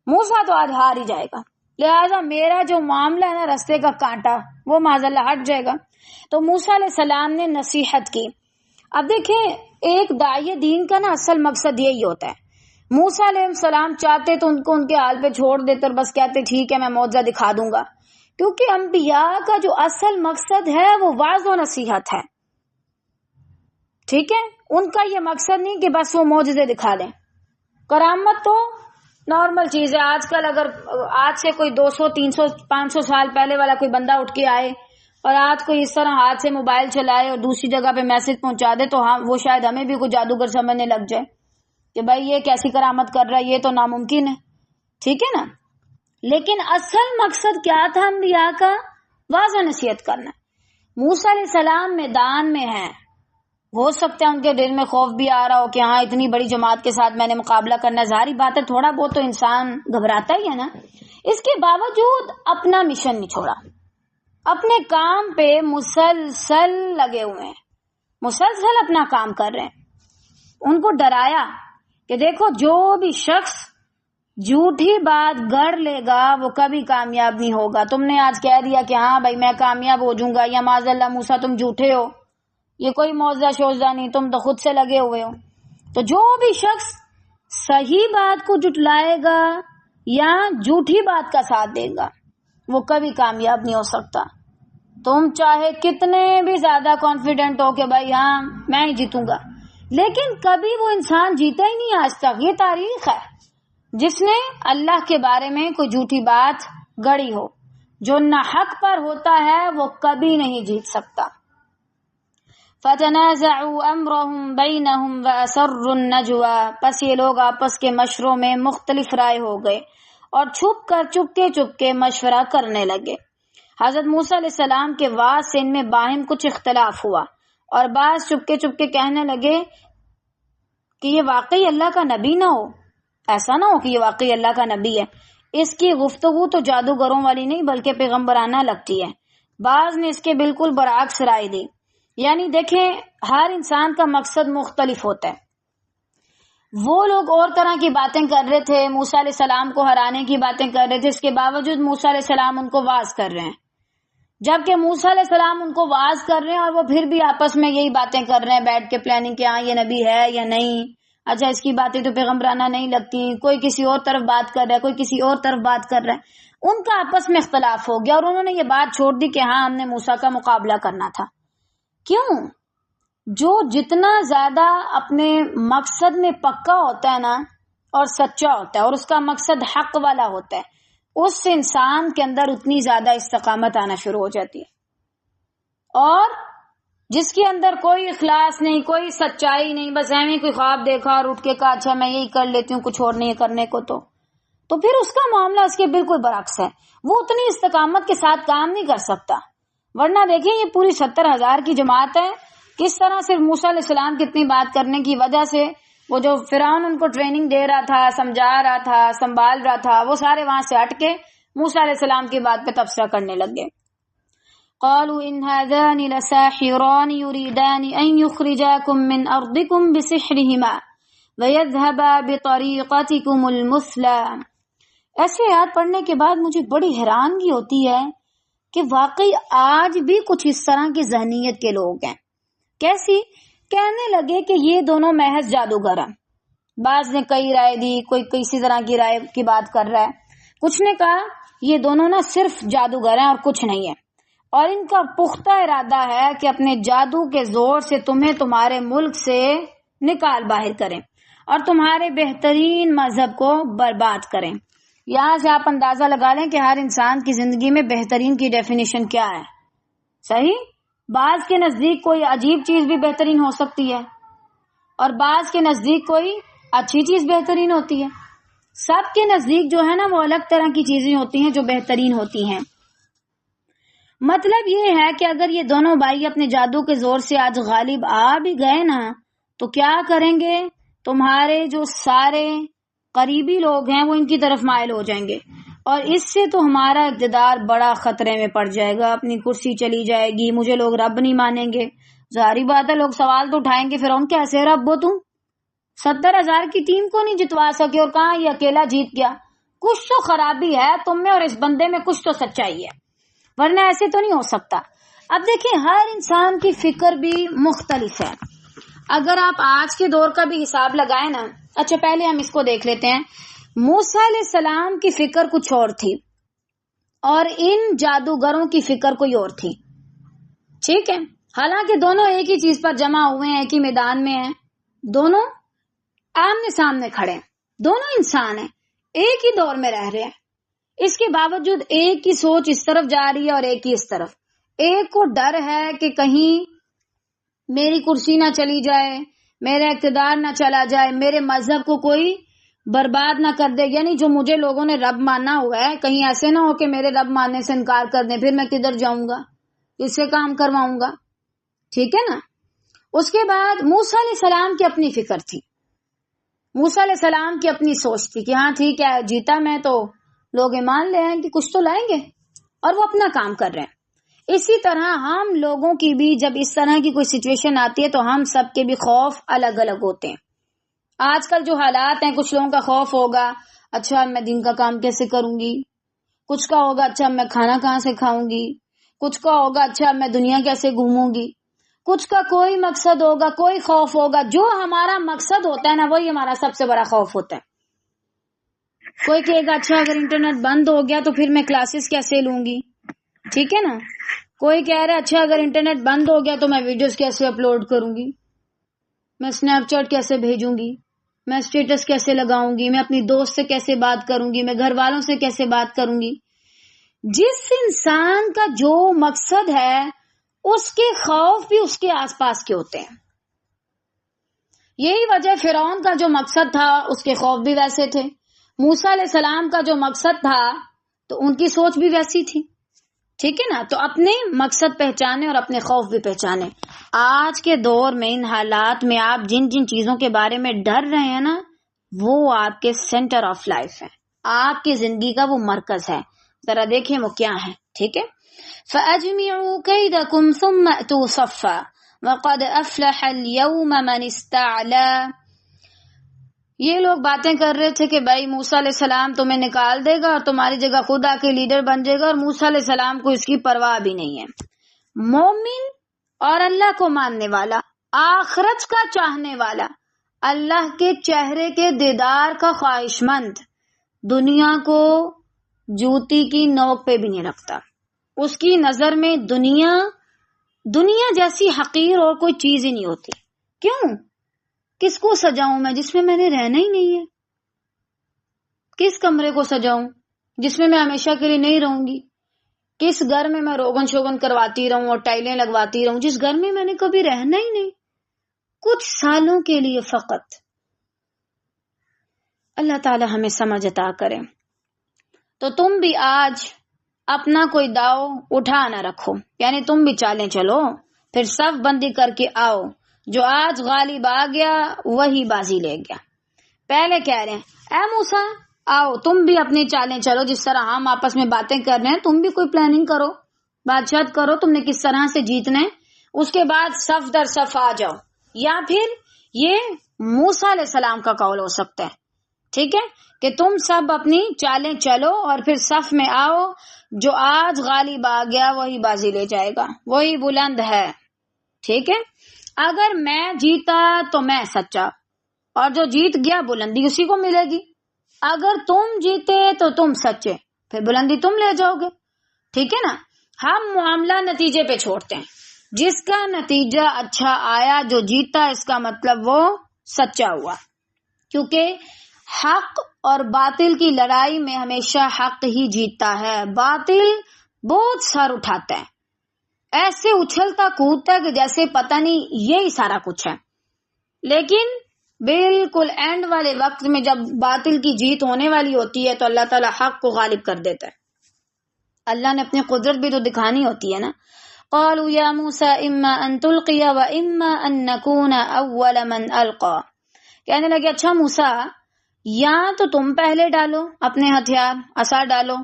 موسیٰ تو آج ہار ہی جائے گا، لہٰذا میرا جو معاملہ ہے نا رستے کا کانٹا وہ معاذ اللہ ہٹ جائے گا. تو موسیٰ علیہ السلام نے نصیحت کی. اب دیکھیں ایک داعی دین کا نا اصل مقصد یہی ہوتا ہے. موسیٰ علیہ السلام چاہتے تو ان کو ان کے حال پہ چھوڑ دیتے اور بس کہتے ٹھیک ہے میں معجزہ دکھا دوں گا، کیونکہ انبیاء کا جو اصل مقصد ہے وہ واعظ و نصیحت ہے. ٹھیک ہے، ان کا یہ مقصد نہیں کہ بس وہ معجزے دکھا دیں. کرامت تو نارمل چیز ہے. آج کل اگر آج سے کوئی 200 300 500 سال پہلے والا کوئی بندہ اٹھ کے آئے اور آج کوئی اس طرح ہاتھ سے موبائل چلائے اور دوسری جگہ پہ میسج پہنچا دے تو ہاں وہ شاید ہمیں بھی کوئی جادوگر سمجھنے لگ جائے کہ بھائی یہ کیسی کرامت کر رہا ہے، یہ تو ناممکن ہے. ٹھیک ہے نا. لیکن اصل مقصد کیا تھا انبیاء کا؟ واضح نصیحت کرنا. موسیٰ علیہ السلام میدان میں ہیں، ہو سکتا ہے ان کے دل میں خوف بھی آ رہا ہو کہ ہاں اتنی بڑی جماعت کے ساتھ میں نے مقابلہ کرنا ہے. ظاہری بات ہے تھوڑا بہت تو انسان گھبراتا ہی ہے نا. اس کے باوجود اپنا مشن نہیں چھوڑا، اپنے کام پہ مسلسل لگے ہوئے ہیں، مسلسل اپنا کام کر رہے ہیں. ان کو ڈرایا کہ دیکھو جو بھی شخص جھوٹی بات گڑ لے گا وہ کبھی کامیاب نہیں ہوگا. تم نے آج کہہ دیا کہ ہاں بھائی میں کامیاب ہو جاؤں گا، یا معاذ اللہ موسیٰ تم جھوٹے ہو، یہ کوئی معجزہ شوزہ نہیں، تم تو خود سے لگے ہوئے ہو. تو جو بھی شخص صحیح بات کو جھٹلائے گا یا جھوٹی بات کا ساتھ دے گا وہ کبھی کامیاب نہیں ہو سکتا. تم چاہے کتنے بھی زیادہ کانفیڈنٹ ہو کہ بھائی ہاں میں ہی جیتوں گا، لیکن کبھی وہ انسان جیتا ہی نہیں آج تک. یہ تاریخ ہے. جس نے اللہ کے بارے میں کوئی جھوٹی بات گڑی ہو، جو نہ حق پر ہوتا ہے وہ کبھی نہیں جیت سکتا. فَتَنَازَعُوا أَمْرَهُمْ بَيْنَهُمْ وَأَسَرُّوا النَّجْوَىٰ، پس یہ لوگ آپس کے مشوروں میں مختلف رائے ہو گئے اور چپکے مشورہ کرنے لگے. حضرت موسیٰ علیہ السلام کے واعظ سے ان میں باہم کچھ اختلاف ہوا اور بعض چپکے کہنے لگے کہ یہ واقعی اللہ کا نبی نہ ہو. ایسا نہ ہو کہ یہ واقعی اللہ کا نبی ہے، اس کی گفتگو تو جادوگروں والی نہیں بلکہ پیغمبرانہ لگتی ہے. بعض نے اس کے بالکل برعکس رائے دی. یعنی دیکھیں ہر انسان کا مقصد مختلف ہوتا ہے. وہ لوگ اور طرح کی باتیں کر رہے تھے، موسیٰ علیہ السلام کو ہرانے کی باتیں کر رہے تھے، اس کے باوجود موسیٰ علیہ السلام ان کو واعظ کر رہے ہیں. جبکہ موسیٰ علیہ السلام ان کو واعظ کر رہے ہیں اور وہ پھر بھی آپس میں یہی باتیں کر رہے ہیں بیٹھ کے پلاننگ کہ ہاں یہ نبی ہے یا نہیں، اچھا اس کی باتیں تو پیغمبرانہ نہیں لگتی، کوئی کسی اور طرف بات کر رہا ہے، کوئی کسی اور طرف بات کر رہا ہے. ان کا آپس میں اختلاف ہو گیا اور انہوں نے یہ بات چھوڑ دی کہ ہاں ہم نے موسیٰ کا مقابلہ کرنا تھا. کیوں؟ جو جتنا زیادہ اپنے مقصد میں پکا ہوتا ہے نا اور سچا ہوتا ہے اور اس کا مقصد حق والا ہوتا ہے، اس انسان کے اندر اتنی زیادہ استقامت آنا شروع ہو جاتی ہے۔ اور جس کے اندر کوئی اخلاص نہیں، کوئی سچائی نہیں، بس ایویں کوئی خواب دیکھا اور اٹھ کے کہا اچھا میں یہی کر لیتی ہوں، کچھ اور نہیں کرنے کو، تو پھر اس کا معاملہ اس کے بالکل برعکس ہے، وہ اتنی استقامت کے ساتھ کام نہیں کر سکتا۔ ورنہ دیکھیں یہ پوری 70,000 کی جماعت ہے، کس طرح صرف موسیٰ علیہ السلام کی اتنی بات کرنے کی وجہ سے وہ جو فرعون ان کو ٹریننگ دے رہا تھا، سمجھا رہا تھا، سنبھال رہا تھا، وہ سارے وہاں سے ہٹ کے موسیٰ علیہ السلام کی بات پہ تبصرہ کرنے لگ گئے۔ قالوا ان هذان لساحران يريدان ان يخرجاكم من ارضكم بسحرهما ويذهبا بطريقتكم المثلى۔ ایسے آیات پڑھنے کے بعد مجھے بڑی حیرانگی ہوتی ہے کہ واقعی آج بھی کچھ اس طرح کی ذہنیت کے لوگ ہیں۔ کیسی؟ کہنے لگے کہ یہ دونوں محض جادوگر ہیں۔ بعض نے کئی رائے دی، کوئی کسی طرح کی رائے کی بات کر رہا ہے، کچھ نے کہا یہ دونوں نا صرف جادوگر ہیں اور کچھ نہیں ہے، اور ان کا پختہ ارادہ ہے کہ اپنے جادو کے زور سے تمہیں تمہارے ملک سے نکال باہر کریں اور تمہارے بہترین مذہب کو برباد کریں۔ یہاں سے آپ اندازہ لگا لیں کہ ہر انسان کی زندگی میں بہترین کی ڈیفینیشن کیا ہے۔ صحیح؟ بعض کے نزدیک کوئی عجیب چیز بھی بہترین ہو سکتی ہے اور بعض کے نزدیک کوئی اچھی چیز بہترین ہوتی ہے۔ سب کے نزدیک جو ہے نا وہ الگ طرح کی چیزیں ہوتی ہیں جو بہترین ہوتی ہیں۔ مطلب یہ ہے کہ اگر یہ دونوں بھائی اپنے جادو کے زور سے آج غالب آ بھی گئے نا تو کیا کریں گے؟ تمہارے جو سارے قریبی لوگ ہیں وہ ان کی طرف مائل ہو جائیں گے، اور اس سے تو ہمارا اقتدار بڑا خطرے میں پڑ جائے گا، اپنی کرسی چلی جائے گی، مجھے لوگ رب نہیں مانیں گے۔ ظاہری بات ہے لوگ سوال تو اٹھائیں گے فرعون کیسے رب ہو تم؟ 70,000 کی ٹیم کو نہیں جتوا سکے اور کہاں یہ اکیلا جیت گیا؟ کچھ تو خرابی ہے تم میں اور اس بندے میں، کچھ تو سچائی ہے، ورنہ ایسے تو نہیں ہو سکتا۔ اب دیکھیں ہر انسان کی فکر بھی مختلف ہے۔ اگر آپ آج کے دور کا بھی حساب لگائیں نا، اچھا پہلے ہم اس کو دیکھ لیتے ہیں۔ موسیٰ علیہ السلام کی فکر کچھ اور تھی اور ان جادوگروں کی فکر کوئی اور تھی، ٹھیک ہے؟ حالانکہ دونوں ایک ہی چیز پر جمع ہوئے ہیں، ایک ہی میدان میں ہیں، دونوں آمنے سامنے کھڑے ہیں، دونوں انسان ہیں، ایک ہی دور میں رہ رہے ہیں، اس کے باوجود ایک کی سوچ اس طرف جا رہی ہے اور ایک ہی اس طرف۔ ایک کو ڈر ہے کہ کہیں میری کرسی نہ چلی جائے، میرا اقتدار نہ چلا جائے، میرے مذہب کو کوئی برباد نہ کر دے، یعنی جو مجھے لوگوں نے رب ماننا ہوا ہے کہیں ایسے نہ ہو کہ میرے رب ماننے سے انکار کر دیں، پھر میں کدھر جاؤں گا، اس سے کام کرواؤں گا، ٹھیک ہے نا؟ اس کے بعد موسیٰ علیہ السلام کی اپنی فکر تھی، موسیٰ علیہ السلام کی اپنی سوچ تھی کہ ہاں ٹھیک ہے جیتا میں تو لوگ ایمان لے آئیں کہ کچھ تو لائیں گے، اور وہ اپنا کام کر رہے ہیں۔ اسی طرح ہم لوگوں کی بھی جب اس طرح کی کوئی سچویشن آتی ہے تو ہم سب کے بھی خوف الگ الگ ہوتے ہیں۔ آج کل جو حالات ہیں، کچھ لوگوں کا خوف ہوگا اچھا میں دین کا کام کیسے کروں گی، کچھ کا ہوگا اچھا میں کھانا کہاں سے کھاؤں گی، کچھ کا ہوگا اچھا میں دنیا کیسے گھوموں گی، کچھ کا کوئی مقصد ہوگا، کوئی خوف ہوگا۔ جو ہمارا مقصد ہوتا ہے نا وہی ہمارا سب سے بڑا خوف ہوتا ہے۔ کوئی کہے گا اچھا اگر انٹرنیٹ بند ہو گیا تو پھر میں کلاسز کیسے لوں گی، ٹھیک ہے نا؟ کوئی کہہ رہا ہے اچھا اگر انٹرنیٹ بند ہو گیا تو میں ویڈیوز کیسے اپلوڈ کروں گی، میں اسنیپ چیٹ کیسے بھیجوں گی، میں اسٹیٹس کیسے لگاؤں گی، میں اپنی دوست سے کیسے بات کروں گی، میں گھر والوں سے کیسے بات کروں گی۔ جس انسان کا جو مقصد ہے اس کے خوف بھی اس کے آس پاس کے ہوتے ہیں۔ یہی وجہ فرعون کا جو مقصد تھا اس کے خوف بھی ویسے تھے، موسیٰ علیہ السلام کا جو مقصد تھا تو ان کی سوچ بھی ویسی تھی، ٹھیک ہے نا؟ تو اپنے مقصد پہچانے اور اپنے خوف بھی پہچانے۔ آج کے دور میں ان حالات میں آپ جن جن چیزوں کے بارے میں ڈر رہے ہیں نا وہ آپ کے سینٹر آف لائف ہے، آپ کی زندگی کا وہ مرکز ہے، ذرا دیکھیں وہ کیا ہے، ٹھیک ہے؟ فَأَجْمِعُوا كَيْدَكُمْ ثُمَّ أْتُوا صَفًّا وَقَدْ أَفْلَحَ الْيَوْمَ مَنِ اسْتَعْلَىٰ۔ یہ لوگ باتیں کر رہے تھے کہ بھائی موسیٰ علیہ السلام تمہیں نکال دے گا اور تمہاری جگہ خود آ کے لیڈر بن جائے گا، اور موسیٰ علیہ السلام کو اس کی پرواہ بھی نہیں ہے۔ مومن اور اللہ کو ماننے والا، آخرت کا چاہنے والا، اللہ کے چہرے کے دیدار کا خواہش مند، دنیا کو جوتی کی نوک پہ بھی نہیں رکھتا۔ اس کی نظر میں دنیا دنیا جیسی حقیر اور کوئی چیز ہی نہیں ہوتی. کیوں؟ کس کو سجاؤں میں جس میں میں نے رہنا ہی نہیں ہے؟ کس کمرے کو سجاؤں جس میں ہمیشہ کے لیے نہیں رہوں گی؟ کس گھر میں روغن شوگن کرواتی رہوں اور ٹائلیں لگواتی رہوں جس گھر میں نے کبھی رہنا ہی نہیں؟ کچھ سالوں کے لیے فقط. اللہ تعالی ہمیں سمجھ عطا کرے. تو تم بھی آج اپنا کوئی داؤ اٹھا نہ رکھو، یعنی تم بھی چالیں چلو، پھر صف بندی کر کے آؤ. جو آج غالب آ گیا وہی بازی لے گیا. پہلے کہہ رہے ہیں اے موسیٰ آؤ تم بھی اپنی چالیں چلو، جس طرح ہم آپس میں باتیں کر رہے ہیں تم بھی کوئی پلاننگ کرو، بادشاہت کرو، تم نے کس طرح سے جیتنا ہے. اس کے بعد صف در صف آ جاؤ. یا پھر یہ موسیٰ علیہ السلام کا قول ہو سکتا ہے، ٹھیک ہے، کہ تم سب اپنی چالیں چلو اور پھر صف میں آؤ. جو آج غالب آ گیا وہی بازی لے جائے گا، وہی بلند ہے. ٹھیک ہے، اگر میں جیتا تو میں سچا، اور جو جیت گیا بلندی اسی کو ملے گی. اگر تم جیتے تو تم سچے، پھر بلندی تم لے جاؤ گے. ٹھیک ہے نا. ہم معاملہ نتیجے پہ چھوڑتے ہیں. جس کا نتیجہ اچھا آیا، جو جیتا، اس کا مطلب وہ سچا ہوا. کیونکہ حق اور باطل کی لڑائی میں ہمیشہ حق ہی جیتتا ہے. باطل بہت سر اٹھاتا ہے، ایسے اچھلتا کودتا ہے کہ جیسے پتہ نہیں یہی سارا کچھ ہے. لیکن بالکل اینڈ والے وقت میں جب باطل کی جیت ہونے والی ہوتی ہے تو اللہ تعالیٰ حق کو غالب کر دیتا ہے. اللہ نے اپنی قدرت بھی تو دکھانی ہوتی ہے نا. قالوا یا موسیٰ اما ان تلقی و اما ان نکون اول من القا. کہنے لگے اچھا موسیٰ، یا تو تم پہلے ڈالو اپنے ہتھیار، عصا ڈالو،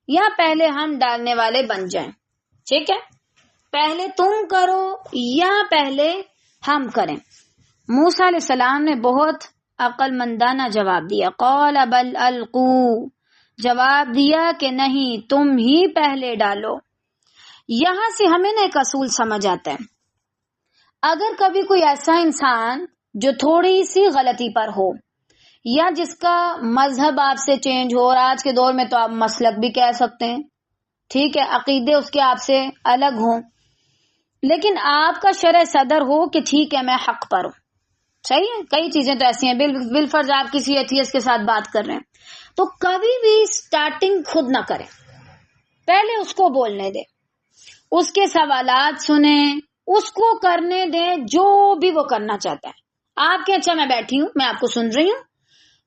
یا پہلے ہم ڈالنے والے بن جائیں. ٹھیک ہے، پہلے تم کرو یا پہلے ہم کریں. موسیٰ علیہ السلام نے بہت عقل مندانہ جواب دیا. قال بل القوا، جواب دیا کہ نہیں، تم ہی پہلے ڈالو. یہاں سے ہمیں ایک اصول سمجھ آتا ہے. اگر کبھی کوئی ایسا انسان جو تھوڑی سی غلطی پر ہو، یا جس کا مذہب آپ سے چینج ہو، اور آج کے دور میں تو آپ مسلک بھی کہہ سکتے ہیں، ٹھیک ہے، عقیدے اس کے آپ سے الگ ہوں، لیکن آپ کا شرع صدر ہو کہ ٹھیک ہے میں حق پر ہوں. صحیح ہے، کئی چیزیں تو ایسی ہیں، بالفرض آپ کسی ایتھیسٹ کے ساتھ بات کر رہے ہیں تو کبھی بھی سٹارٹنگ خود نہ کریں، پہلے اس کو بولنے دیں، اس کے سوالات سنیں، اس کو کرنے دیں جو بھی وہ کرنا چاہتا ہے. آپ کے اچھا میں بیٹھی ہوں، میں آپ کو سن رہی ہوں،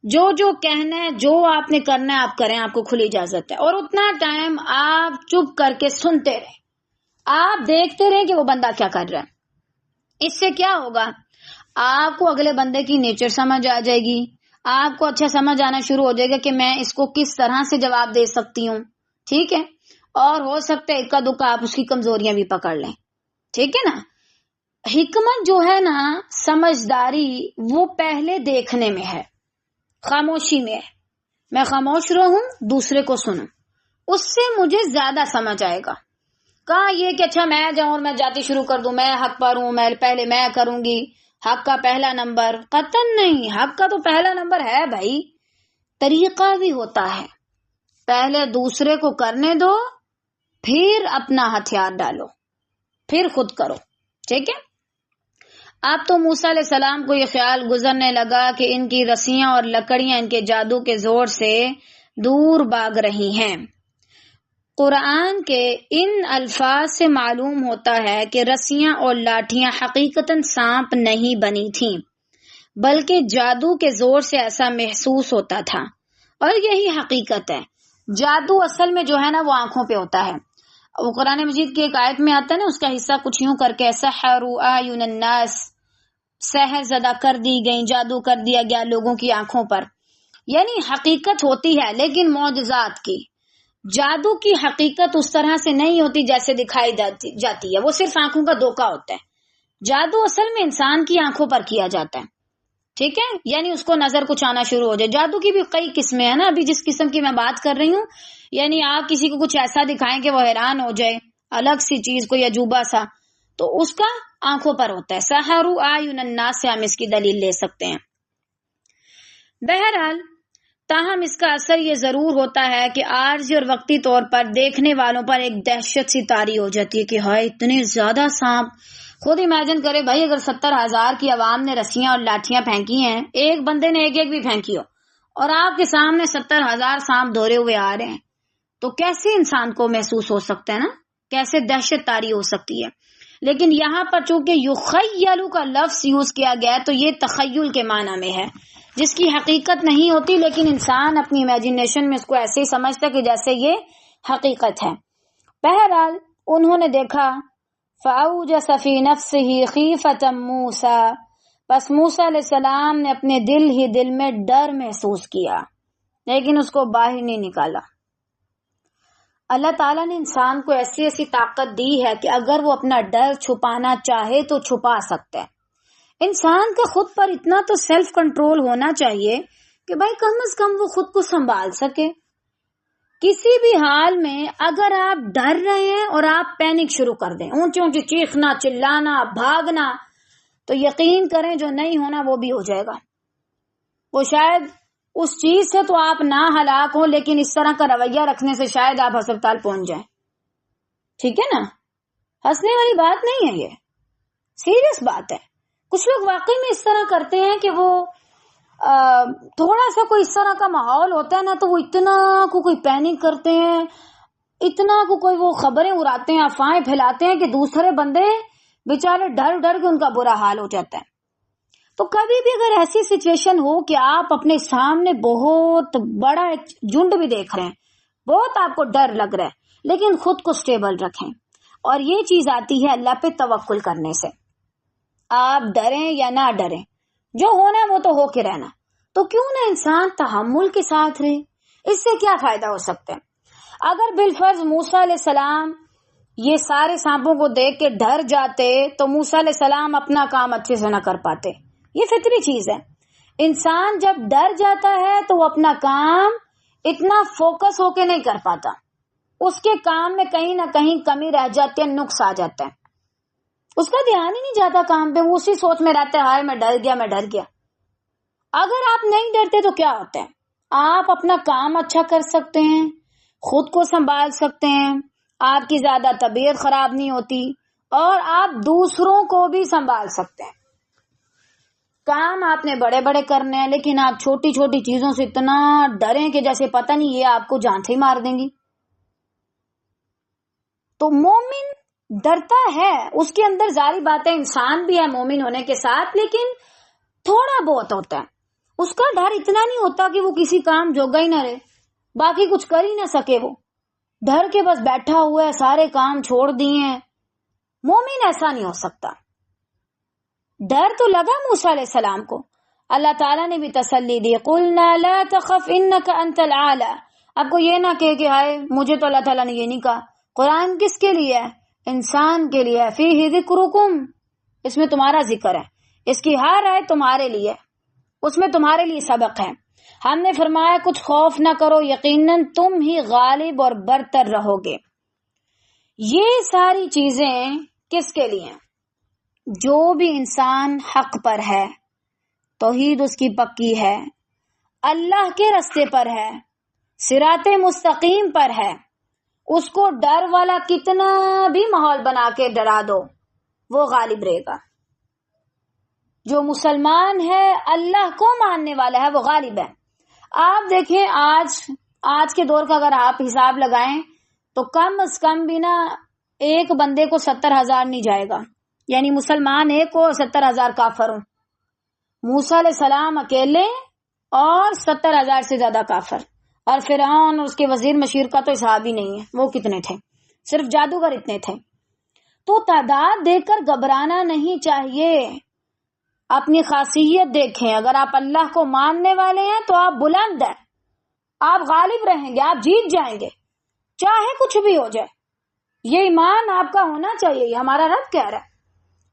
جو کہنا ہے، جو آپ نے کرنا ہے آپ کریں، آپ کو کھلی اجازت ہے. اور اتنا ٹائم آپ چپ کر کے سنتے رہیں، آپ دیکھتے رہیں کہ وہ بندہ کیا کر رہا ہے. اس سے کیا ہوگا، آپ کو اگلے بندے کی نیچر سمجھ آ جائے گی، آپ کو اچھا سمجھ آنا شروع ہو جائے گا کہ میں اس کو کس طرح سے جواب دے سکتی ہوں. ٹھیک ہے، اور ہو سکتا ہے اکا دکا آپ اس کی کمزوریاں بھی پکڑ لیں. ٹھیک ہے نا. حکمت جو ہے نا، سمجھداری، وہ پہلے دیکھنے میں ہے، خاموشی میں ہے. میں خاموش رہوں، دوسرے کو سنوں، اس سے مجھے زیادہ سمجھ آئے گا. کہاں یہ کہ اچھا میں جاؤں اور میں جاتی شروع کر دوں، میں حق پر ہوں، میں پہلے میں کروں گی، حق کا پہلا نمبر. قطعاً نہیں، حق کا تو پہلا نمبر ہے بھائی، طریقہ بھی ہوتا ہے. پہلے دوسرے کو کرنے دو، پھر اپنا ہتھیار ڈالو، پھر خود کرو. ٹھیک ہے. اب تو موسیٰ علیہ السلام کو یہ خیال گزرنے لگا کہ ان کی رسیاں اور لکڑیاں ان کے جادو کے زور سے دور بھاگ رہی ہیں. قرآن کے ان الفاظ سے معلوم ہوتا ہے کہ رسیاں اور لاٹھیاں حقیقتاً سانپ نہیں بنی تھیں، بلکہ جادو کے زور سے ایسا محسوس ہوتا تھا. اور یہی حقیقت ہے. جادو اصل میں جو ہے نا وہ آنکھوں پہ ہوتا ہے. وہ قرآن مجید کی ایک آیت میں آتا ہے نا، اس کا حصہ کچھ یوں کر کے سحروا اعین الناس، سحر زدہ کر دی گئی، جادو کر دیا گیا لوگوں کی آنکھوں پر. یعنی حقیقت ہوتی ہے لیکن معجزات کی. جادو کی حقیقت اس طرح سے نہیں ہوتی جیسے دکھائی جاتی ہے، وہ صرف آنکھوں کا دھوکہ ہوتا ہے. جادو اصل میں انسان کی آنکھوں پر کیا جاتا ہے. ٹھیک ہے، یعنی اس کو نظر کچھ آنا شروع ہو جائے. جادو کی بھی کئی قسمیں ہیں نا، ابھی جس قسم کی میں بات کر رہی ہوں، یعنی آپ کسی کو کچھ ایسا دکھائیں کہ وہ حیران ہو جائے، الگ سی چیز کوئی عجوبہ سا، تو اس کا آنکھوں پر ہوتا ہے. سحروا اعین الناس سے ہم اس کی دلیل لے سکتے ہیں. بہرحال تاہم اس کا اثر یہ ضرور ہوتا ہے کہ عارضی اور وقتی طور پر دیکھنے والوں پر ایک دہشت سی طاری ہو جاتی ہے کہ ہائے اتنے زیادہ سانپ. خود امیجن کرے بھائی، اگر 70,000 کی عوام نے رسیاں اور لاٹھیاں پھینکی ہیں، ایک بندے نے ایک بھی پھینکی ہو، اور آپ کے سامنے 70,000 سانپ دورے ہوئے آ رہے ہیں، تو کیسے انسان کو محسوس ہو سکتا ہے نا، کیسے دہشت طاری ہو سکتی ہے. لیکن یہاں پر چونکہ یخیلو کا لفظ یوز کیا گیا ہے تو یہ تخیل کے معنی میں ہے، جس کی حقیقت نہیں ہوتی، لیکن انسان اپنی امیجنیشن میں اس کو ایسے ہی سمجھتا کہ جیسے یہ حقیقت ہے. بہرحال انہوں نے دیکھا فَأَوْجَسَ فِي نَفْسِهِ خِيفَةً مُوسَى، بس موسیٰ علیہ السلام نے اپنے دل ہی دل میں ڈر محسوس کیا، لیکن اس کو باہر نہیں نکالا. اللہ تعالیٰ نے انسان کو ایسی ایسی طاقت دی ہے کہ اگر وہ اپنا ڈر چھپانا چاہے تو چھپا سکتا ہے. انسان کا خود پر اتنا تو سیلف کنٹرول ہونا چاہیے کہ بھائی کم از کم وہ خود کو سنبھال سکے. کسی بھی حال میں اگر آپ ڈر رہے ہیں اور آپ پینک شروع کر دیں، اونچی اونچی چیخنا، چلانا، بھاگنا، تو یقین کریں جو نہیں ہونا وہ بھی ہو جائے گا. وہ شاید اس چیز سے تو آپ نہ ہلاک ہوں، لیکن اس طرح کا رویہ رکھنے سے شاید آپ ہسپتال پہنچ جائیں. ٹھیک ہے نا، ہنسنے والی بات نہیں ہے، یہ سیریس بات ہے. کچھ لوگ واقعی میں اس طرح کرتے ہیں کہ وہ تھوڑا سا کوئی اس طرح کا ماحول ہوتا ہے نا تو وہ اتنا کو کوئی پینک کرتے ہیں، اتنا کو کوئی وہ خبریں اڑاتے ہیں، افواہیں پھیلاتے ہیں کہ دوسرے بندے بیچارے ڈر ڈر کے ان کا برا حال ہو جاتا ہے. تو کبھی بھی اگر ایسی سچویشن ہو کہ آپ اپنے سامنے بہت بڑا ایک جھنڈ بھی دیکھ رہے ہیں، بہت آپ کو ڈر لگ رہا ہے، لیکن خود کو سٹیبل رکھیں. اور یہ چیز آتی ہے اللہ پہ توکل کرنے سے. آپ ڈریں یا نہ ڈریں، جو ہونا ہے وہ تو ہو کے رہنا. تو کیوں نہ انسان تحمل کے ساتھ رہے؟ اس سے کیا فائدہ ہو سکتا ہے؟ اگر بالفرض موسیٰ علیہ السلام یہ سارے سانپوں کو دیکھ کے ڈر جاتے تو موسیٰ علیہ السلام اپنا کام اچھے سے نہ کر پاتے. یہ فطری چیز ہے. انسان جب ڈر جاتا ہے تو وہ اپنا کام اتنا فوکس ہو کے نہیں کر پاتا، اس کے کام میں کہیں نہ کہیں کمی رہ جاتی ہے، نقص آ جاتا ہے، اس کا دھیان ہی نہیں جاتا کام پہ، وہ اسی سوچ میں رہتا ہے ہائے میں ڈر گیا میں ڈر گیا. اگر آپ نہیں ڈرتے تو کیا ہوتا ہے؟ آپ اپنا کام اچھا کر سکتے ہیں، خود کو سنبھال سکتے ہیں، آپ کی زیادہ طبیعت خراب نہیں ہوتی، اور آپ دوسروں کو بھی سنبھال سکتے ہیں. کام آپ نے بڑے بڑے کرنے ہیں، لیکن آپ چھوٹی چھوٹی چیزوں سے اتنا ڈریں کہ جیسے پتہ نہیں یہ آپ کو جان سے ہی مار دیں گی. تو مومن ڈرتا ہے، اس کے اندر ظاہری بات ہے انسان بھی ہے مومن ہونے کے ساتھ، لیکن تھوڑا بہت ہوتا ہے. اس کا ڈر اتنا نہیں ہوتا کہ وہ کسی کام جوگا ہی نہ رہے، باقی کچھ کر ہی نہ سکے، وہ ڈر کے بس بیٹھا ہوا ہے، سارے کام چھوڑ دیے ہیں. مومن ایسا نہیں ہو سکتا. ڈر تو لگا موسیٰ علیہ السلام کو، اللہ تعالیٰ نے بھی تسلی دی، قُلْنَا لَا تَخَفْ إِنَّكَ أَنْتَ الْأَعْلَى. آپ کو یہ نہ کہے کہ ہائے مجھے تو اللہ تعالیٰ نے یہ نہیں کہا. قرآن کس کے لیے ہے؟ انسان کے لیے. فِيهِ ذِكْرُكُمْ، اس میں تمہارا ذکر ہے، اس کی ہر آیت تمہارے لیے، اس میں تمہارے لیے سبق ہے. ہم نے فرمایا کچھ خوف نہ کرو، یقیناً تم ہی غالب اور برتر رہو گے. یہ ساری چیزیں کس کے لیے ہیں؟ جو بھی انسان حق پر ہے، توحید اس کی پکی ہے، اللہ کے راستے پر ہے، صراط مستقیم پر ہے، اس کو ڈر والا کتنا بھی ماحول بنا کے ڈرا دو وہ غالب رہے گا. جو مسلمان ہے، اللہ کو ماننے والا ہے، وہ غالب ہے. آپ دیکھیں آج کے دور کا اگر آپ حساب لگائیں تو کم از کم بھی نا ایک بندے کو 70,000 نہیں جائے گا، یعنی مسلمان ایک کو 70,000 کافر ہوں. موسیٰ علیہ السلام اکیلے اور 70,000 سے زیادہ کافر، اور فرعون اور اس کے وزیر مشیر کا تو حساب ہی نہیں ہے، وہ کتنے تھے، صرف جادوگر اتنے تھے. تو تعداد دیکھ کر گھبرانا نہیں چاہیے. اپنی خاصیت دیکھیں، اگر آپ اللہ کو ماننے والے ہیں تو آپ بلند ہیں، آپ غالب رہیں گے، آپ جیت جائیں گے چاہے کچھ بھی ہو جائے. یہ ایمان آپ کا ہونا چاہیے. یہ ہمارا رب کہہ رہا ہے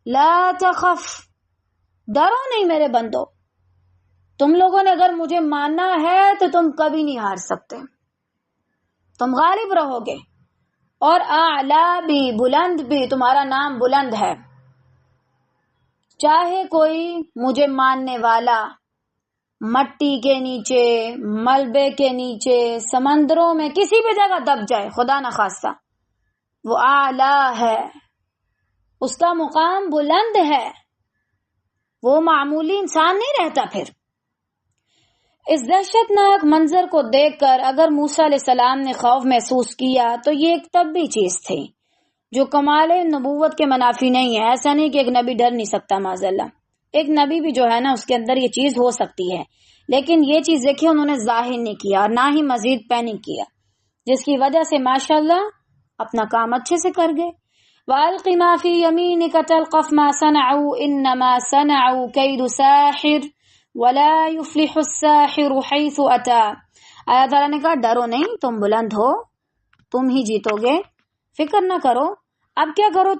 لا تخف، ڈرو نہیں میرے بندو، تم لوگوں نے اگر مجھے ماننا ہے تو تم کبھی نہیں ہار سکتے، تم غالب رہو گے. اور اعلیٰ بھی، بلند بھی، تمہارا نام بلند ہے. چاہے کوئی مجھے ماننے والا مٹی کے نیچے، ملبے کے نیچے، سمندروں میں، کسی بھی جگہ دب جائے، خدا نخواستہ، وہ اعلی ہے، اس کا مقام بلند ہے، وہ معمولی انسان نہیں رہتا۔ پھر اس دہشت ناک منظر کو دیکھ کر اگر موسیٰ علیہ السلام نے خوف محسوس کیا تو یہ ایک طبی چیز تھی جو کمال نبوت کے منافی نہیں ہے۔ ایسا نہیں کہ ایک نبی ڈر نہیں سکتا، معاذ اللہ، ایک نبی بھی جو ہے نا اس کے اندر یہ چیز ہو سکتی ہے، لیکن یہ چیز دیکھیے انہوں نے ظاہر نہیں کیا اور نہ ہی مزید پیننگ کیا، جس کی وجہ سے ماشاءاللہ اپنا کام اچھے سے کر گئے۔ وَأَلْقِ مَا فِي يَمِينِكَ تَلْقَفْ مَا صَنَعُوا إِنَّمَا صَنَعُوا كَيْدُ سَاحِرٍ وَلَا يُفْلِحُ السَّاحِرُ حَيْثُ أَتَى۔ اللہ تعالیٰ نے کہا ڈرو نہیں، تم بلند ہو، تم ہی جیتو گے، فکر نہ کرو۔ اب کیا کرو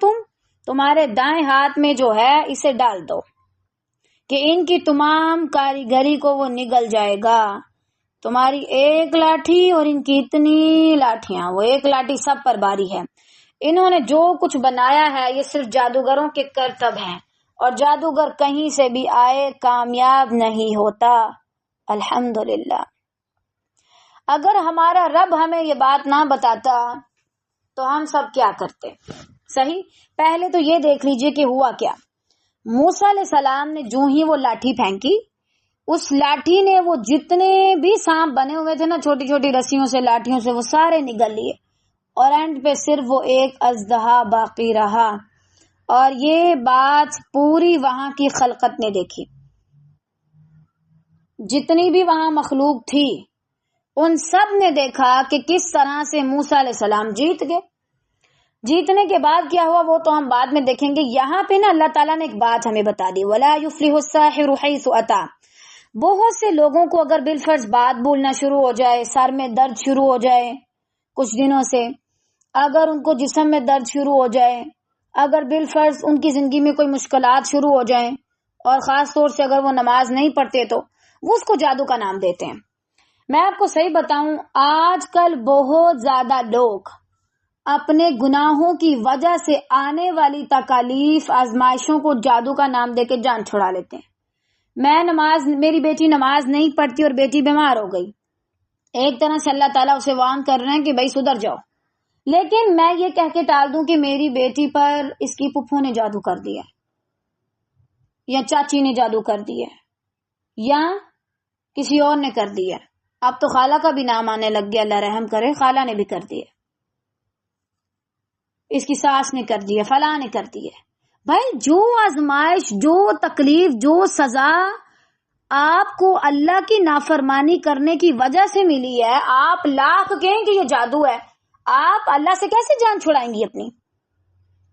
تمہارے دائیں ہاتھ میں جو ہے اسے ڈال دو کہ ان کی تمام کاریگری کو وہ نگل جائے گا، تمہاری ایک لاٹھی اور ان کی اتنی لاٹھیاں، وہ ایک لاٹھی سب پر باری ہے۔ انہوں نے جو کچھ بنایا ہے یہ صرف جادوگروں کے کرتب ہیں، اور جادوگر کہیں سے بھی آئے کامیاب نہیں ہوتا۔ الحمدللہ، اگر ہمارا رب ہمیں یہ بات نہ بتاتا تو ہم سب کیا کرتے؟ صحیح، پہلے تو یہ دیکھ لیجئے کہ ہوا کیا۔ موسیٰ علیہ السلام نے جو ہی وہ لاٹھی پھینکی، اس لاٹھی نے وہ جتنے بھی سانپ بنے ہوئے تھے نا چھوٹی چھوٹی رسیوں سے، لاٹھیوں سے، وہ سارے نگل لیے، اور اینڈ پہ صرف وہ ایک اژدہا باقی رہا۔ اور یہ بات پوری وہاں کی خلقت نے دیکھی، جتنی بھی وہاں مخلوق تھی ان سب نے دیکھا کہ کس طرح سے موسیٰ علیہ السلام جیت گئے۔ جیتنے کے بعد کیا ہوا وہ تو ہم بعد میں دیکھیں گے۔ یہاں پہ نا اللہ تعالیٰ نے ایک بات ہمیں بتا دی، وَلَا يُفْلِحُ السَّاحِرُ حَيْثُ أَتَى۔ بہت سے لوگوں کو اگر بالفرض بات بولنا شروع ہو جائے، سر میں درد شروع ہو جائے کچھ دنوں سے، اگر ان کو جسم میں درد شروع ہو جائے، اگر بالفرض ان کی زندگی میں کوئی مشکلات شروع ہو جائیں، اور خاص طور سے اگر وہ نماز نہیں پڑھتے تو وہ اس کو جادو کا نام دیتے ہیں۔ میں آپ کو صحیح بتاؤں، آج کل بہت زیادہ لوگ اپنے گناہوں کی وجہ سے آنے والی تکالیف، آزمائشوں کو جادو کا نام دے کے جان چھڑا لیتے ہیں۔ میری بیٹی نماز نہیں پڑھتی اور بیٹی بیمار ہو گئی، ایک طرح سے اللہ تعالیٰ اسے وارن کر رہے ہیں کہ بھائی سدھر جاؤ، لیکن میں یہ کہہ کے ٹال دوں کہ میری بیٹی پر اس کی پھپھو نے جادو کر دیا، یا چاچی نے جادو کر دیا، یا کسی اور نے کر دیا۔ اب تو خالہ کا بھی نام آنے لگ گیا، اللہ رحم کرے، خالہ نے بھی کر دیا، اس کی ساس نے کر دیا، فلاں نے کر دیا۔ بھائی جو آزمائش، جو تکلیف، جو سزا آپ کو اللہ کی نافرمانی کرنے کی وجہ سے ملی ہے، آپ لاکھ کہیں کہ یہ جادو ہے، آپ اللہ سے کیسے جان چھڑائیں گی اپنی؟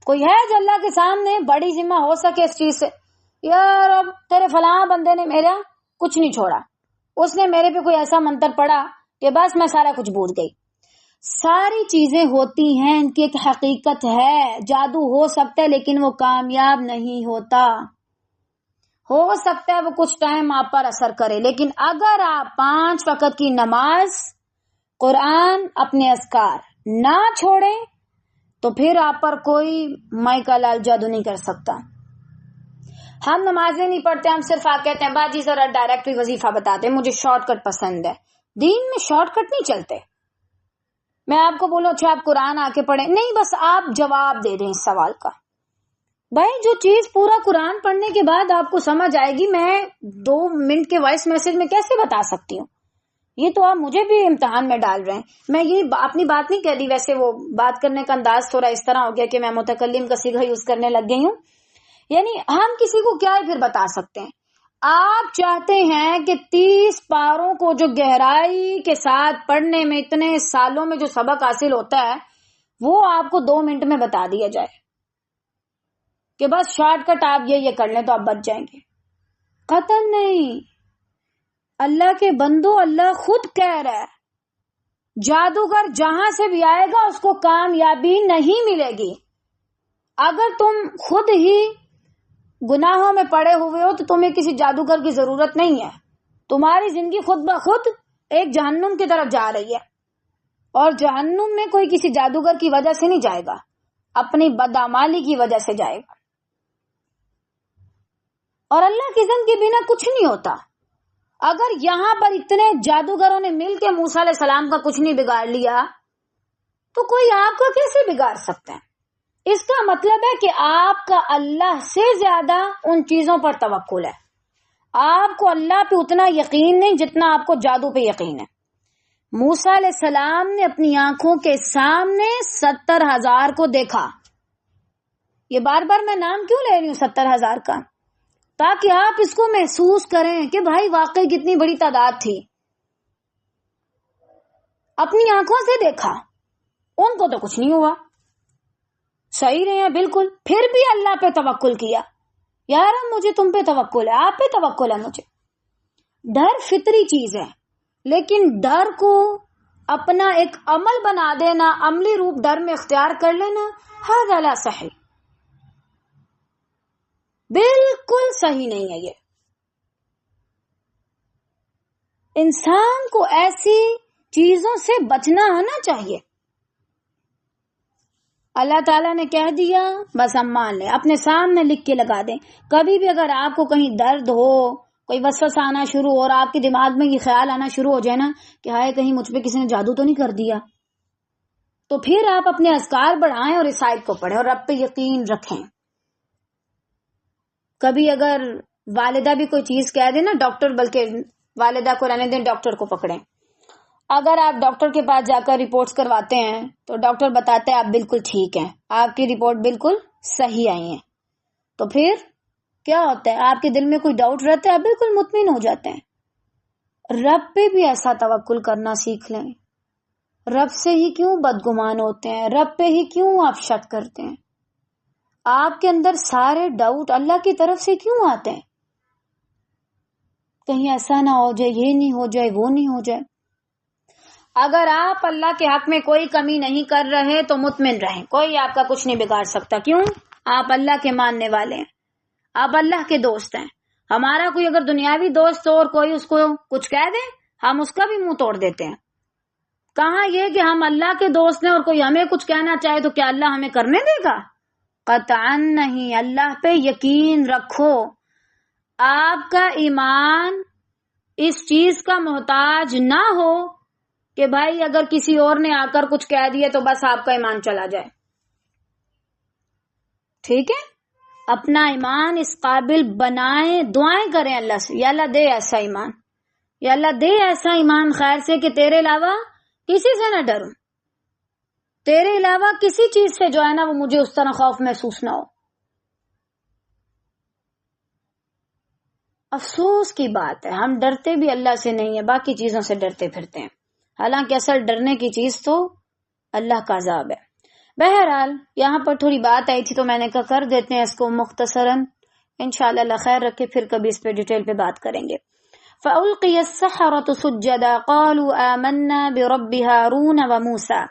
کوئی ہے جو اللہ کے سامنے بڑی ذمہ ہو سکے اس چیز سے؟ یار اب تیرے فلاں بندے نے میرا کچھ نہیں چھوڑا، اس نے میرے پہ کوئی ایسا منتر پڑا کہ بس میں سارا کچھ بھول گئی۔ ساری چیزیں ہوتی ہیں، ان کی ایک حقیقت ہے۔ جادو ہو سکتا ہے لیکن وہ کامیاب نہیں ہوتا۔ ہو سکتا ہے وہ کچھ ٹائم آپ پر اثر کرے، لیکن اگر آپ 5 وقت کی نماز، قرآن، اپنے اذکار نہ چھوڑیں تو پھر آپ پر کوئی مائی کا لال جادو نہیں کر سکتا۔ ہم نمازیں نہیں پڑھتے، ہم صرف آپ کہتے ہیں باجی ذرا ڈائریکٹلی وظیفہ بتاتے ہیں، مجھے شارٹ کٹ پسند ہے۔ دین میں شارٹ کٹ نہیں چلتے۔ میں آپ کو بولوں اچھا آپ قرآن آ کے پڑھیں، نہیں، بس آپ جواب دے دیں اس سوال کا۔ بھائی جو چیز پورا قرآن پڑھنے کے بعد آپ کو سمجھ آئے گی، میں 2 منٹ کے وائس میسج میں کیسے بتا سکتی ہوں؟ یہ تو آپ مجھے بھی امتحان میں ڈال رہے ہیں۔ میں یہ اپنی بات نہیں کہہ دی، ویسے وہ بات کرنے کا انداز تھوڑا اس طرح ہو گیا کہ میں متکلم کا صیغہ یوز کرنے لگ گئی ہوں۔ یعنی ہم کسی کو کیا پھر بتا سکتے ہیں؟ آپ چاہتے ہیں کہ 30 پاروں کو جو گہرائی کے ساتھ پڑھنے میں اتنے سالوں میں جو سبق حاصل ہوتا ہے وہ آپ کو 2 منٹ میں بتا دیا جائے کہ بس شارٹ کٹ آپ یہ کر لیں تو آپ بچ جائیں گے۔ قطعاً نہیں۔ اللہ کے بندو، اللہ خود کہہ رہا ہے جادوگر جہاں سے بھی آئے گا اس کو کامیابی نہیں ملے گی۔ اگر تم خود ہی گناہوں میں پڑے ہوئے ہو تو تمہیں کسی جادوگر کی ضرورت نہیں ہے۔ تمہاری زندگی خود بخود ایک جہنم کی طرف جا رہی ہے، اور جہنم میں کوئی کسی جادوگر کی وجہ سے نہیں جائے گا، اپنی بدعمالی کی وجہ سے جائے گا۔ اور اللہ کی اذن کے بنا کچھ نہیں ہوتا۔ اگر یہاں پر اتنے جادوگروں نے مل کے موسیٰ علیہ السلام کا کچھ نہیں بگاڑ لیا تو کوئی آپ کا کیسے بگاڑ سکتا ہے؟ اس کا مطلب ہے کہ آپ کا اللہ سے زیادہ ان چیزوں پر توکل ہے. آپ کو اللہ پہ اتنا یقین نہیں جتنا آپ کو جادو پہ یقین ہے. موسیٰ علیہ السلام نے اپنی آنکھوں کے سامنے 70,000 کو دیکھا. یہ بار بار میں نام کیوں لے رہی ہوں 70,000 کا؟ تاکہ آپ اس کو محسوس کریں کہ بھائی واقعی کتنی بڑی تعداد تھی. اپنی آنکھوں سے دیکھا، ان کو تو کچھ نہیں ہوا، صحیح رہے ہیں بالکل. پھر بھی اللہ پہ توکل کیا. یار مجھے تم پہ توکل ہے، آپ پہ توکل ہے مجھے. ڈر فطری چیز ہے، لیکن ڈر کو اپنا ایک عمل بنا دینا، عملی روپ ڈر میں اختیار کر لینا، ھذا لا صحیح، بالکل صحیح نہیں ہے. یہ انسان کو ایسی چیزوں سے بچنا آنا چاہیے. اللہ تعالیٰ نے کہہ دیا بس ہم مان لیں، اپنے سامنے لکھ کے لگا دیں. کبھی بھی اگر آپ کو کہیں درد ہو، کوئی وسوسہ آنا شروع ہو اور آپ کے دماغ میں یہ خیال آنا شروع ہو جائے نا کہ ہائے کہیں مجھ پہ کسی نے جادو تو نہیں کر دیا، تو پھر آپ اپنے اذکار بڑھائیں اور اس آیت کو پڑھیں اور رب پہ یقین رکھیں. کبھی اگر والدہ بھی کوئی چیز کہہ دے نا، ڈاکٹر، بلکہ والدہ کو رہنے دیں، ڈاکٹر کو پکڑیں. اگر آپ ڈاکٹر کے پاس جا کر رپورٹس کرواتے ہیں تو ڈاکٹر بتاتے ہیں آپ بالکل ٹھیک ہیں، آپ کی رپورٹ بالکل صحیح آئی ہیں، تو پھر کیا ہوتا ہے؟ آپ کے دل میں کوئی ڈاؤٹ رہتا ہے، آپ بالکل مطمئن ہو جاتے ہیں. رب پہ بھی ایسا توکل کرنا سیکھ لیں. رب سے ہی کیوں بدگمان ہوتے ہیں؟ رب پہ ہی کیوں آپ شک کرتے ہیں؟ آپ کے اندر سارے ڈاؤٹ اللہ کی طرف سے کیوں آتے ہیں؟ کہیں ایسا نہ ہو جائے، یہ نہیں ہو جائے، وہ نہیں ہو جائے. اگر آپ اللہ کے حق میں کوئی کمی نہیں کر رہے تو مطمئن رہیں، کوئی آپ کا کچھ نہیں بگاڑ سکتا. کیوں؟ آپ اللہ کے ماننے والے ہیں، آپ اللہ کے دوست ہیں. ہمارا کوئی اگر دنیاوی دوست ہو اور کوئی اس کو کچھ کہہ دے، ہم اس کا بھی منہ توڑ دیتے ہیں. کہاں یہ کہ ہم اللہ کے دوست ہیں اور کوئی ہمیں کچھ کہنا چاہے تو کیا اللہ ہمیں کرنے دے گا؟ قطعاً نہیں. اللہ پہ یقین رکھو. آپ کا ایمان اس چیز کا محتاج نہ ہو کہ بھائی اگر کسی اور نے آ کر کچھ کہہ دیے تو بس آپ کا ایمان چلا جائے. ٹھیک ہے؟ اپنا ایمان اس قابل بنائیں، دعائیں کریں اللہ سے، یا اللہ دے ایسا ایمان، یا اللہ دے ایسا ایمان خیر سے کہ تیرے علاوہ کسی سے نہ ڈروں، تیرے علاوہ کسی چیز سے جو ہے نا وہ مجھے اس طرح خوف محسوس نہ ہو. افسوس کی بات ہے ہم ڈرتے بھی اللہ سے نہیں ہیں، باقی چیزوں سے ڈرتے پھرتے ہیں، حالانکہ اصل ڈرنے کی چیز تو اللہ کا عذاب ہے. بہرحال یہاں پر تھوڑی بات آئی تھی تو میں نے کہا کر دیتے ہیں اس کو مختصراً، انشاءاللہ اللہ خیر رکھے پھر کبھی اس پہ ڈیٹیل پہ بات کریں گے. فَأُلْقِيَ السَّحَرَةُ سُجَّدًا قَالُوا آمَنَّا بِرَبِّ هَارُونَ وَمُوسَىٰ.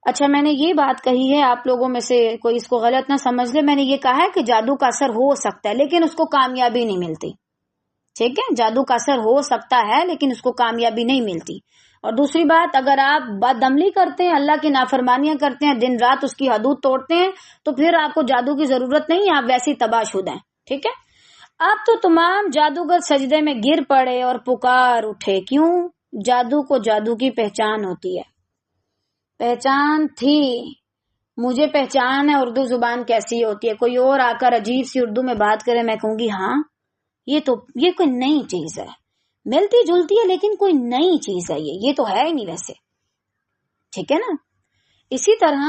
اچھا میں نے یہ بات کہی ہے، آپ لوگوں میں سے کوئی اس کو غلط نہ سمجھ لے، میں نے یہ کہا ہے کہ جادو کا اثر ہو سکتا ہے لیکن اس کو کامیابی نہیں ملتی. ٹھیک ہے، جادو کا اثر ہو سکتا ہے لیکن اس کو کامیابی نہیں ملتی. اور دوسری بات، اگر آپ بد عملی کرتے ہیں، اللہ کی نافرمانیاں کرتے ہیں، دن رات اس کی حدود توڑتے ہیں، تو پھر آپ کو جادو کی ضرورت نہیں، آپ ویسی تباہ شدہ ہیں. ٹھیک ہے، اب تو تمام جادوگر سجدے میں گر پڑے اور پکار اٹھے. کیوں؟ جادو کو جادو کی پہچان ہوتی ہے. پہچان تھی، مجھے پہچان ہے اردو زبان کیسی ہوتی ہے. کوئی اور آ کر عجیب سی اردو میں بات کرے، میں کہوں گی ہاں یہ کوئی نئی چیز ہے، ملتی جلتی ہے لیکن کوئی نئی چیز ہے، یہ تو ہے ہی نہیں ویسے. ٹھیک ہے نا؟ اسی طرح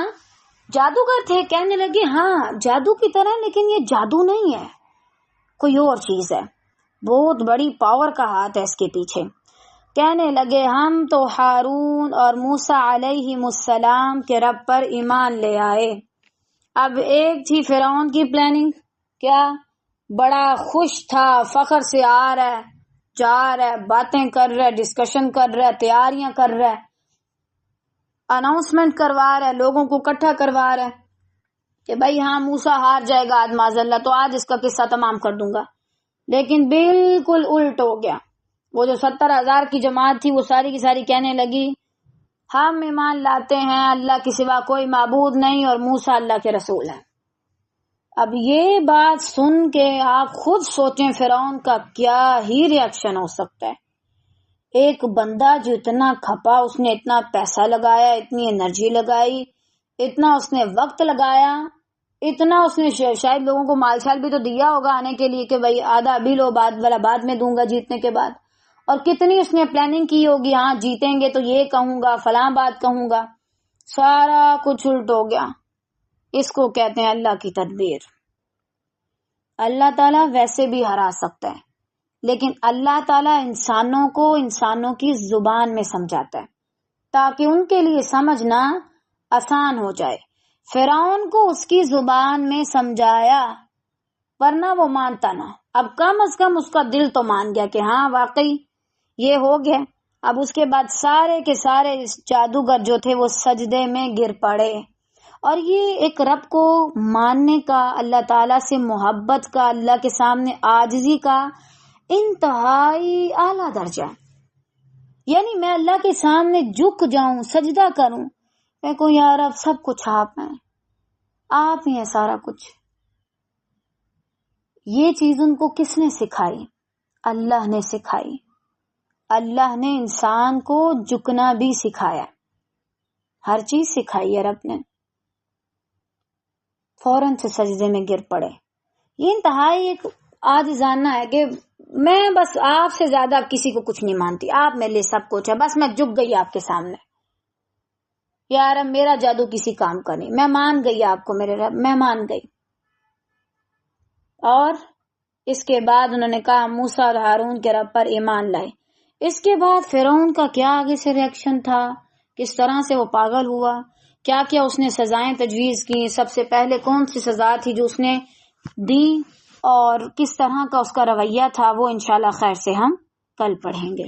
جادوگر تھے، کہنے لگے ہاں جادو کی طرح لیکن یہ جادو نہیں ہے، کوئی اور چیز ہے، بہت بڑی پاور کا ہاتھ ہے اس کے پیچھے. کہنے لگے ہم تو ہارون اور موسیٰ علیہ السلام کے رب پر ایمان لے آئے. اب ایک تھی فرعون کی پلاننگ، کیا بڑا خوش تھا، فخر سے آ رہا ہے، جا رہا ہے، باتیں کر رہا ہے، ڈسکشن کر رہا ہے، تیاریاں کر رہا ہے، اناؤنسمنٹ کروا رہا ہے، لوگوں کو اکٹھا کروا رہا ہے کہ بھائی ہاں موسیٰ ہار جائے گا آج معاذ اللہ تو آج اس کا قصہ تمام کر دوں گا. لیکن بالکل الٹ ہو گیا. وہ جو 70,000 کی جماعت تھی وہ ساری کی ساری کہنے لگی ہم ایمان لاتے ہیں اللہ کے سوا کوئی معبود نہیں اور موسیٰ اللہ کے رسول ہیں. اب یہ بات سن کے آپ خود سوچیں فرعون کا کیا ہی ری ایکشن ہو سکتا ہے. ایک بندہ جو اتنا کھپا، اس نے اتنا پیسہ لگایا، اتنی انرجی لگائی، اتنا اس نے وقت لگایا، اتنا اس نے شاید لوگوں کو مال شال بھی تو دیا ہوگا آنے کے لیے کہ بھائی آدھا ابھی لو، بعد والا بعد میں دوں گا جیتنے کے بعد. اور کتنی اس نے پلاننگ کی ہوگی، ہاں جیتیں گے تو یہ کہوں گا، فلاں بات کہوں گا. سارا کچھ الٹ ہو گیا. اس کو کہتے ہیں اللہ کی تدبیر. اللہ تعالیٰ ویسے بھی ہرا سکتا ہے، لیکن اللہ تعالیٰ انسانوں کو انسانوں کی زبان میں سمجھاتا ہے تاکہ ان کے لیے سمجھنا آسان ہو جائے. فرعون کو اس کی زبان میں سمجھایا ورنہ وہ مانتا نہ. اب کم از کم اس کا دل تو مان گیا کہ ہاں واقعی یہ ہو گیا. اب اس کے بعد سارے کے سارے جادوگر جو تھے وہ سجدے میں گر پڑے. اور یہ ایک رب کو ماننے کا، اللہ تعالیٰ سے محبت کا، اللہ کے سامنے عاجزی کا انتہائی اعلیٰ درجہ ہے. یعنی میں اللہ کے سامنے جھک جاؤں، سجدہ کروں، میں کو یار اب سب کچھ آپ ہیں، آپ ہی ہیں سارا کچھ. یہ چیز ان کو کس نے سکھائی؟ اللہ نے سکھائی. اللہ نے انسان کو جھکنا بھی سکھایا، ہر چیز سکھائی ہے رب نے. فوراً سے سجدے میں گر پڑے. یہ انتہائی ایک عاجزانہ ہے کہ میں بس آپ سے زیادہ کسی کو کچھ نہیں مانتی، آپ میرے لیے سب کچھ ہے، بس میں جھک گئی آپ کے سامنے. یار اب میرا جادو کسی کام کا نہیں، میں مان گئی آپ کو میرے رب، میں مان گئی. اور اس کے بعد انہوں نے کہا موسیٰ اور ہارون کے رب پر ایمان لائے. اس کے بعد فرعون کا کیا آگے سے ریئیکشن تھا، کس طرح سے وہ پاگل ہوا، کیا کیا اس نے سزائیں تجویز کی، سب سے پہلے کون سی سزا تھی جو اس نے دی، اور کس طرح کا اس کا رویہ تھا، وہ انشاءاللہ خیر سے ہم کل پڑھیں گے.